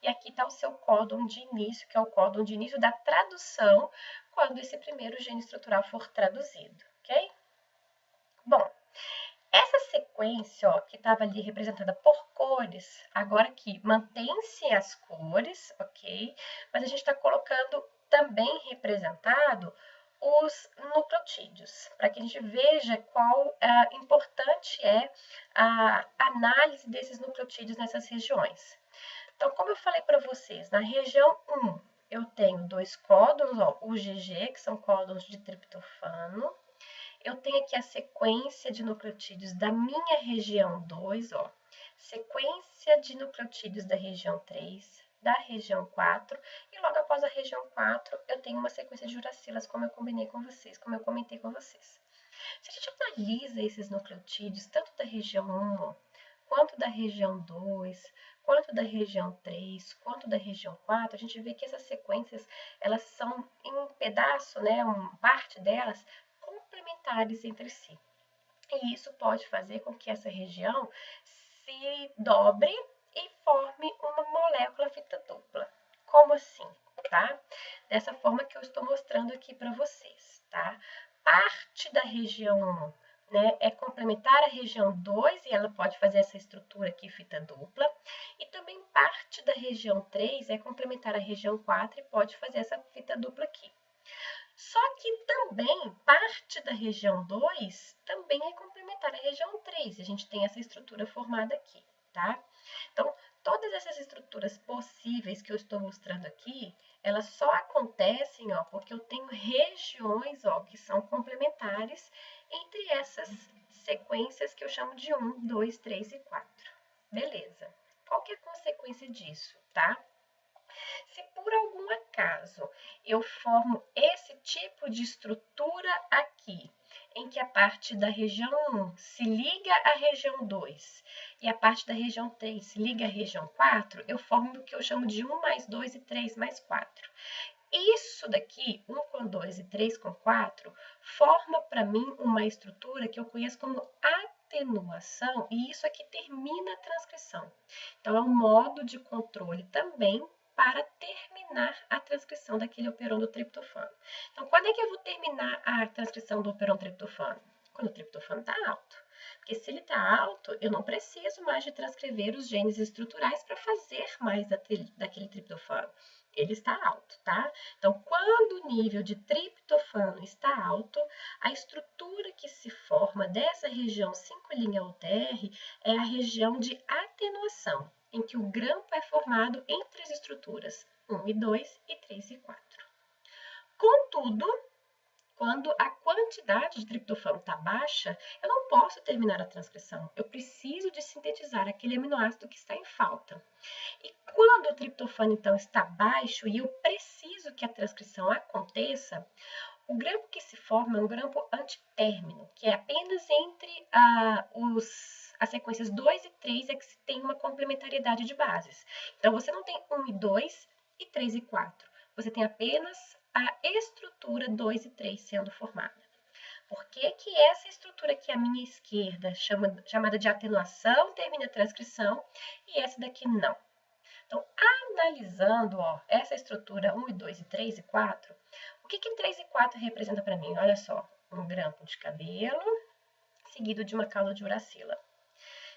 E aqui está o seu códon de início, que é o códon de início da tradução, quando esse primeiro gene estrutural for traduzido, ok? Bom, essa sequência, ó, que estava ali representada por cores, agora aqui mantém-se as cores, ok? Mas a gente está colocando também representado os nucleotídeos, para que a gente veja qual importante é a análise desses nucleotídeos nessas regiões. Então, como eu falei para vocês, na região 1 eu tenho 2 códons, ó, o GG, que são códons de triptofano. Eu tenho aqui a sequência de nucleotídeos da minha região 2, ó, sequência de nucleotídeos da região 3, da região 4, e logo após a região 4 eu tenho uma sequência de uracilas, como eu combinei com vocês, como eu comentei com vocês. Se a gente analisa esses nucleotídeos, tanto da região 1, quanto da região 2, quanto da região 3, quanto da região 4, a gente vê que essas sequências, elas são em um pedaço, né, parte delas, complementares entre si. E isso pode fazer com que essa região se dobre e forme uma molécula fita dupla. Como assim, tá? Dessa forma que eu estou mostrando aqui para vocês, tá? Parte da região 1, né, é complementar a região 2 e ela pode fazer essa estrutura aqui fita dupla. E também parte da região 3 é complementar a região 4 e pode fazer essa fita dupla aqui. Só que também parte da região 2 também é complementar à região 3. A gente tem essa estrutura formada aqui, tá? Então, todas essas estruturas possíveis que eu estou mostrando aqui, elas só acontecem, ó, porque eu tenho regiões, ó, que são complementares entre essas sequências que eu chamo de 1, 2, 3 e 4. Beleza. Qual que é a consequência disso, tá? Se por algum acaso eu formo esse tipo de estrutura aqui, em que a parte da região 1 se liga à região 2 e a parte da região 3 se liga à região 4, eu formo o que eu chamo de 1 mais 2 e 3 mais 4. Isso daqui, 1 com 2 e 3 com 4, forma para mim uma estrutura que eu conheço como atenuação, e isso aqui termina a transcrição. Então, é um modo de controle também para terminar a transcrição daquele operon do triptofano. Então, quando é que eu vou terminar a transcrição do operon triptofano? Quando o triptofano está alto. Porque se ele está alto, eu não preciso mais de transcrever os genes estruturais para fazer mais daquele triptofano. Ele está alto, tá? Então, quando o nível de triptofano está alto, a estrutura que se forma dessa região 5' UTR é a região de atenuação, em que o grampo é formado entre as estruturas 1 e 2 e 3 e 4. Contudo, quando a quantidade de triptofano está baixa, eu não posso terminar a transcrição. Eu preciso de sintetizar aquele aminoácido que está em falta. E quando o triptofano, então, está baixo e eu preciso que a transcrição aconteça, o grampo que se forma é um grampo antitérmino, que é apenas entre as sequências 2 e 3 é que se tem uma complementariedade de bases. Então, você não tem 1 e 2 e 3 e 4. Você tem apenas a estrutura 2 e 3 sendo formada. Por que que essa estrutura aqui à minha esquerda, chamada de atenuação, termina a transcrição e essa daqui não? Então, analisando ó, essa estrutura 1 e 2 e 3 e 4, o que 3 e 4 representa para mim? Olha só, um grampo de cabelo seguido de uma cauda de uracila.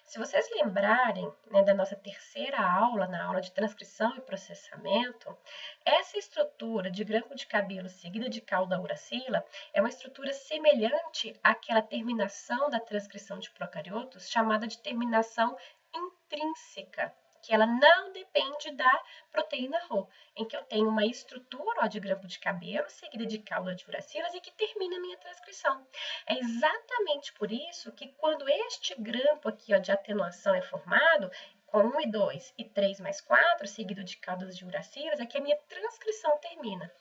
Se vocês lembrarem, né, da nossa terceira aula, na aula de transcrição e processamento, essa estrutura de grampo de cabelo seguida de cauda uracila é uma estrutura semelhante àquela terminação da transcrição de procariotos chamada de terminação intrínseca, que ela não depende da proteína Rho, em que eu tenho uma estrutura ó, de grampo de cabelo seguida de cauda de uracilas e que termina a minha transcrição. É exatamente por isso que quando este grampo aqui ó, de atenuação é formado, com 1 e 2 e 3 mais 4, seguido de caudas de uracilas, é que a minha transcrição termina.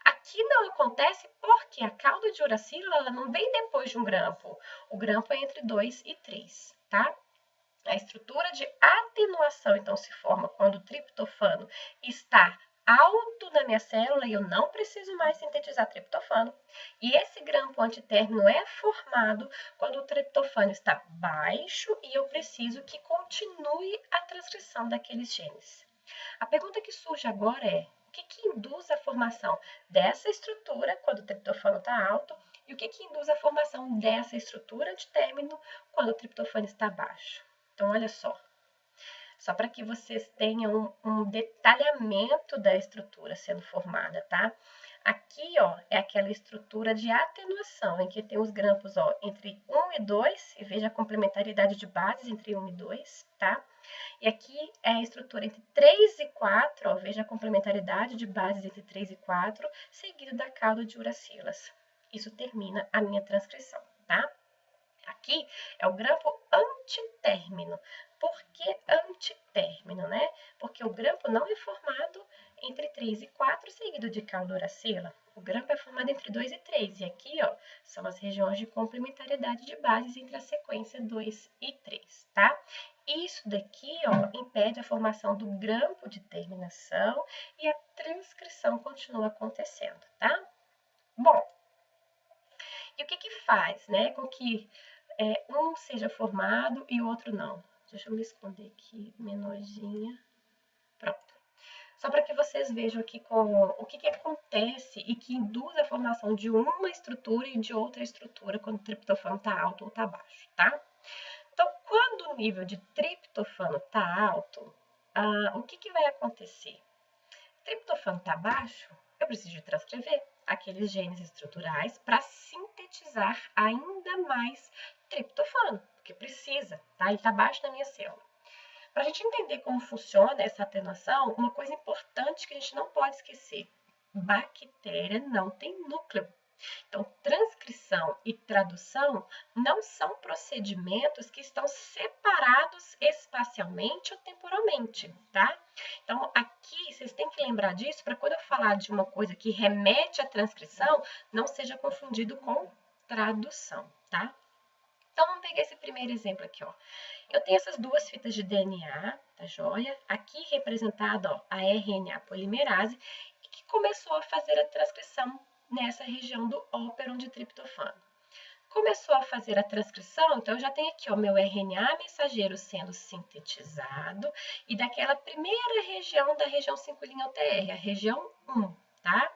Aqui não acontece porque a cauda de uracila ela não vem depois de um grampo. O grampo é entre 2 e 3, tá? A estrutura de atenuação, então, se forma quando o triptofano está alto na minha célula e eu não preciso mais sintetizar triptofano. E esse grampo antitérmino é formado quando o triptofano está baixo e eu preciso que continue a transcrição daqueles genes. A pergunta que surge agora é, o que induz a formação dessa estrutura quando o triptofano está alto e o que induz a formação dessa estrutura antitérmino quando o triptofano está baixo? Então, olha só para que vocês tenham um detalhamento da estrutura sendo formada, tá? Aqui, ó, é aquela estrutura de atenuação, em que tem os grampos, ó, entre 1 e 2, e veja a complementaridade de bases entre 1 e 2, tá? E aqui é a estrutura entre 3 e 4, ó, veja a complementaridade de bases entre 3 e 4, seguido da cauda de uracilas. Isso termina a minha transcrição, tá? Aqui é o grampo antitérmino. Por que antitérmino, né? Porque o grampo não é formado entre 3 e 4, seguido de cauda uracila. O grampo é formado entre 2 e 3, e aqui, ó, são as regiões de complementariedade de bases entre a sequência 2 e 3, tá? Isso daqui, ó, impede a formação do grampo de terminação e a transcrição continua acontecendo, tá? Bom, e o que que faz, né, com que um seja formado e o outro não? Deixa eu me esconder aqui, menorzinha. Pronto. Só para que vocês vejam aqui o que que acontece e que induz a formação de uma estrutura e de outra estrutura quando o triptofano está alto ou está baixo, tá? Então, quando o nível de triptofano está alto, o que que vai acontecer? O triptofano está baixo, eu preciso de transcrever aqueles genes estruturais para sintetizar ainda mais triptofano, porque precisa, tá? Ele está baixo na minha célula. Para a gente entender como funciona essa atenuação, uma coisa importante que a gente não pode esquecer: bactéria não tem núcleo. Então, transcrição e tradução não são procedimentos que estão separados espacialmente ou temporalmente, tá? Então, aqui vocês têm que lembrar disso para quando eu falar de uma coisa que remete à transcrição, não seja confundido com tradução, tá? Então, vamos pegar esse primeiro exemplo aqui, ó. Eu tenho essas duas fitas de DNA, tá joia? Aqui representada, ó, a RNA polimerase, que começou a fazer a transcrição nessa região do óperon de triptofano. Começou a fazer a transcrição, então eu já tenho aqui o meu RNA mensageiro sendo sintetizado e daquela primeira região da região 5' UTR, a região 1, tá?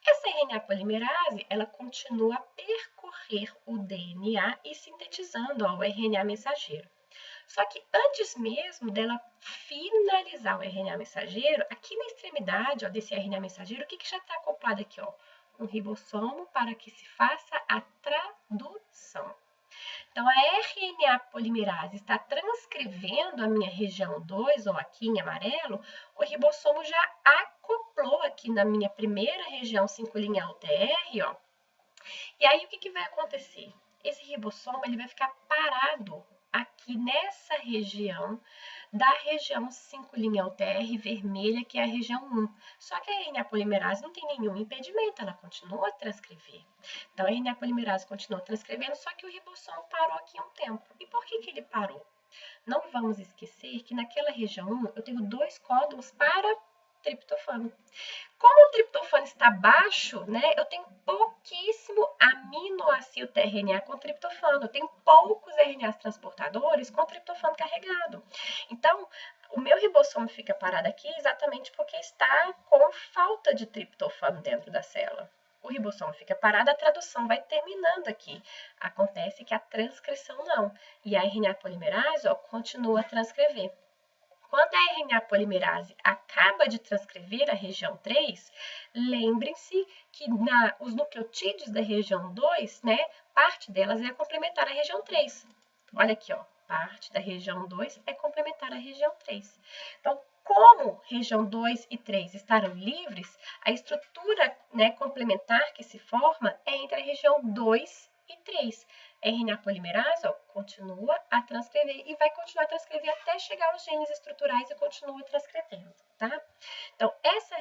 Essa RNA polimerase, ela continua a percorrer o DNA e sintetizando ó, o RNA mensageiro. Só que antes mesmo dela finalizar o RNA mensageiro, aqui na extremidade ó, desse RNA mensageiro, o que já está acoplado aqui? Ó? Um ribossomo para que se faça a tradução. Então, a RNA polimerase está transcrevendo a minha região 2, ou aqui em amarelo, o ribossomo já acoplou aqui na minha primeira região 5' UTR, ó. E aí, o que vai acontecer? Esse ribossomo ele vai ficar parado aqui nessa região, da região 5' UTR vermelha, que é a região 1. Só que a RNA polimerase não tem nenhum impedimento, ela continua a transcrever. Então, a RNA polimerase continua transcrevendo, só que o ribossomo parou aqui um tempo. E por que ele parou? Não vamos esquecer que naquela região 1 eu tenho 2 códons para triptofano. Como o triptofano está baixo, né, eu tenho pouquíssimo aminoácido tRNA com triptofano. Eu tenho poucos RNAs transportadores com triptofano carregado. Então, o meu ribossomo fica parado aqui exatamente porque está com falta de triptofano dentro da célula. O ribossomo fica parado, a tradução vai terminando aqui. Acontece que a transcrição não. E a RNA polimerase ó, continua a transcrever. Quando a RNA polimerase acaba de transcrever a região 3, lembrem-se que os nucleotídeos da região 2, né, parte delas é complementar a região 3. Olha aqui, ó, parte da região 2 é complementar a região 3. Então, como região 2 e 3 estarão livres, a estrutura né, complementar que se forma é entre a região 2 e 3. A RNA polimerase ó, continua a transcrever e vai continuar a transcrever até chegar aos genes estruturais e continua transcrevendo, tá? Então, essa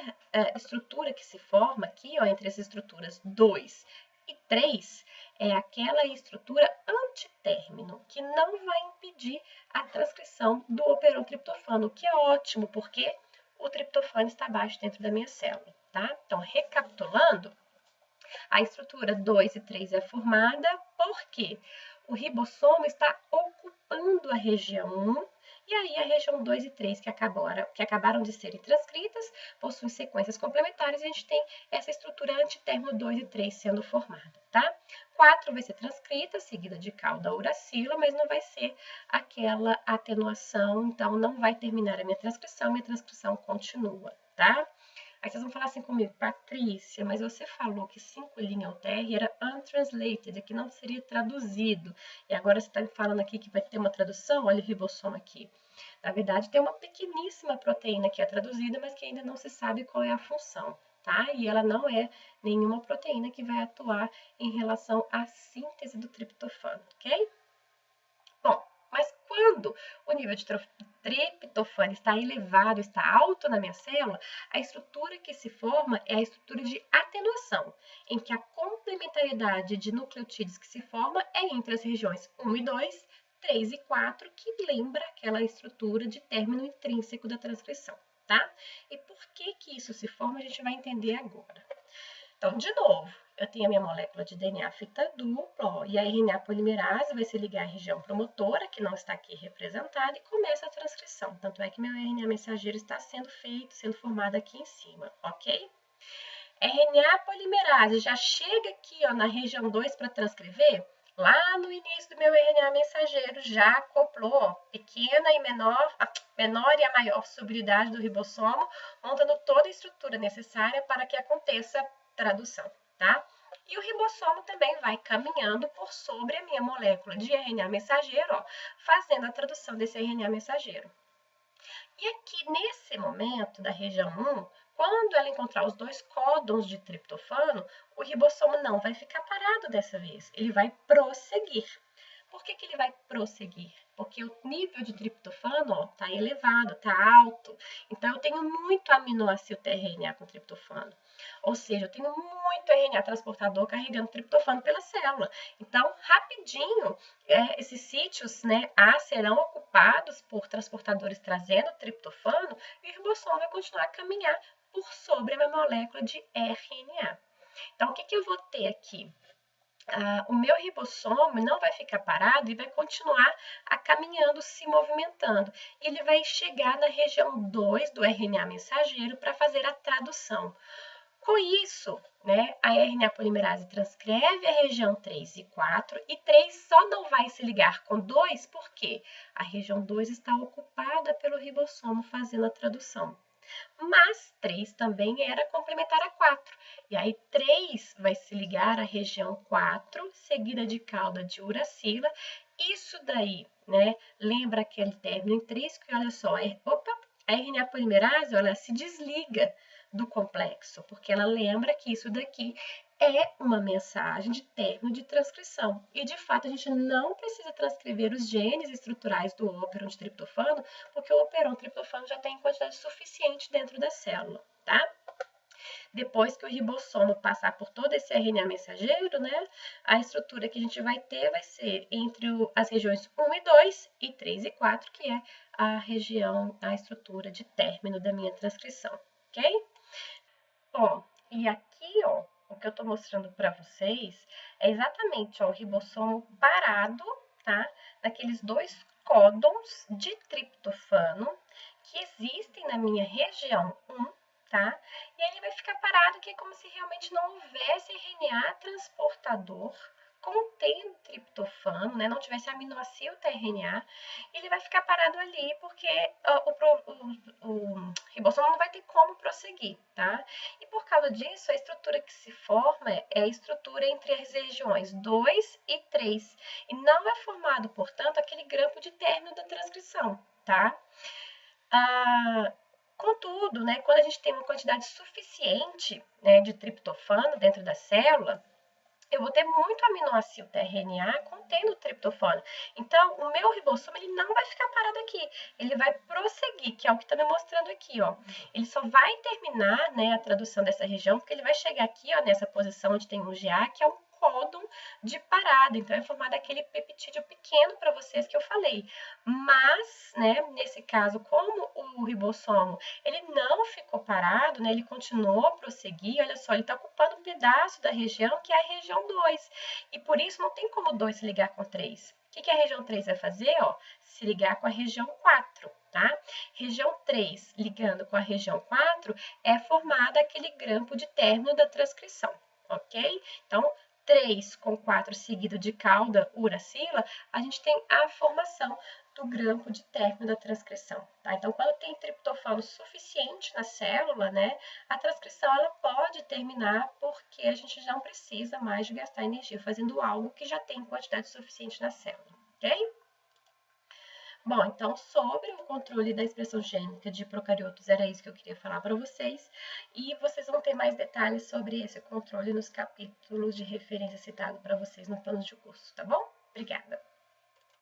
estrutura que se forma aqui, ó, entre as estruturas 2 e 3, é aquela estrutura antitérmino, que não vai impedir a transcrição do operon triptofano, o que é ótimo, porque o triptofano está abaixo dentro da minha célula, tá? Então, recapitulando, a estrutura 2 e 3 é formada porque o ribossomo está ocupando a região 1, e aí a região 2 e 3 que acabaram de serem transcritas possuem sequências complementares e a gente tem essa estrutura antitérmino 2 e 3 sendo formada, tá? 4 vai ser transcrita, seguida de cauda uracila, mas não vai ser aquela atenuação, então não vai terminar a minha transcrição continua, tá? Aí vocês vão falar assim comigo, Patrícia, mas você falou que 5' UTR era untranslated, que não seria traduzido. E agora você está me falando aqui que vai ter uma tradução? Olha o ribossomo aqui. Na verdade, tem uma pequeníssima proteína que é traduzida, mas que ainda não se sabe qual é a função, tá? E ela não é nenhuma proteína que vai atuar em relação à síntese do triptofano, ok? Bom, mas quando o nível de triptofano está elevado, está alto na minha célula, a estrutura que se forma é a estrutura de atenuação, em que a complementariedade de nucleotídeos que se forma é entre as regiões 1 e 2, 3 e 4, que lembra aquela estrutura de término intrínseco da transcrição, tá? E por que isso se forma, a gente vai entender agora. Então, de novo, eu tenho a minha molécula de DNA fita dupla, ó, e a RNA polimerase vai se ligar à região promotora, que não está aqui representada, e começa a transcrição. Tanto é que meu RNA mensageiro está sendo feito, sendo formado aqui em cima, ok? RNA polimerase já chega aqui, ó, na região 2 para transcrever. Lá no início do meu RNA mensageiro já acoplou, ó, pequena e menor e a maior subunidade do ribossomo, montando toda a estrutura necessária para que aconteça a tradução, tá? E o ribossomo também vai caminhando por sobre a minha molécula de RNA mensageiro, ó, fazendo a tradução desse RNA mensageiro. E aqui, nesse momento da região 1, quando ela encontrar os 2 códons de triptofano, o ribossomo não vai ficar parado dessa vez, ele vai prosseguir. Por que ele vai prosseguir? Porque o nível de triptofano está elevado, está alto. Então, eu tenho muito aminoácido tRNA com triptofano. Ou seja, eu tenho muito RNA transportador carregando triptofano pela célula. Então, rapidinho, esses sítios, né, A serão ocupados por transportadores trazendo triptofano e o ribossomo vai continuar a caminhar por sobre a minha molécula de RNA. Então, o que eu vou ter aqui? O meu ribossomo não vai ficar parado e vai continuar caminhando, se movimentando. Ele vai chegar na região 2 do RNA mensageiro para fazer a tradução. Com isso, né, a RNA polimerase transcreve a região 3 e 4 e 3 só não vai se ligar com 2 porque a região 2 está ocupada pelo ribossomo fazendo a tradução. Mas 3 também era complementar a 4. E aí 3 vai se ligar à região 4, seguida de cauda de uracila. Isso daí, né, lembra aquele término intrínseco e olha só, a RNA polimerase, ela se desliga do complexo, porque ela lembra que isso daqui é uma mensagem de término de transcrição. E, de fato, a gente não precisa transcrever os genes estruturais do operon de triptofano, porque o operon triptofano já tem quantidade suficiente dentro da célula, tá? Depois que o ribossomo passar por todo esse RNA mensageiro, né, a estrutura que a gente vai ter vai ser entre as regiões 1 e 2 e 3 e 4, que é a estrutura de término da minha transcrição, ok? Ó, e aqui, ó, o que eu tô mostrando para vocês é exatamente, ó, o ribossomo parado, tá? Naqueles 2 códons de triptofano que existem na minha região 1, tá? E ele vai ficar parado, que é como se realmente não houvesse RNA transportador contendo triptofano, né? Não tivesse aminoácido tRNA, ele vai ficar parado ali porque o ribossomo não vai ter como prosseguir, tá? E por causa disso, a estrutura que se forma é a estrutura entre as regiões 2 e 3. E não é formado, portanto, aquele grampo de término da transcrição, tá? Contudo, né, quando a gente tem uma quantidade suficiente, né, de triptofano dentro da célula, eu vou ter muito aminoácido tRNA contendo triptofano. Então, o meu ribossomo ele não vai ficar parado aqui, ele vai prosseguir, que é o que está me mostrando aqui, ó. Ele só vai terminar, né, a tradução dessa região, porque ele vai chegar aqui, ó, nessa posição onde tem um GA, que é um códon de parada. Então, é formado aquele peptídeo pequeno para vocês que eu falei. Mas, né, nesse caso, como o ribossomo ele não ficou parado, né, ele continuou a prosseguir, olha só, ele está ocupando um pedaço da região que é a região 2. E por isso não tem como 2 se ligar com 3. O que a região 3 vai fazer? Ó, se ligar com a região 4, tá? Região 3 ligando com a região 4 é formada aquele grampo de término da transcrição, ok? Então, 3 com 4 seguido de cauda uracila, a gente tem a formação do grampo de término da transcrição, tá? Então, quando tem triptofano suficiente na célula, né, a transcrição ela pode terminar porque a gente não precisa mais de gastar energia fazendo algo que já tem quantidade suficiente na célula, ok? Bom, então, sobre o controle da expressão gênica de procariotos, era isso que eu queria falar para vocês. E vocês vão ter mais detalhes sobre esse controle nos capítulos de referência citado para vocês no plano de curso, tá bom? Obrigada!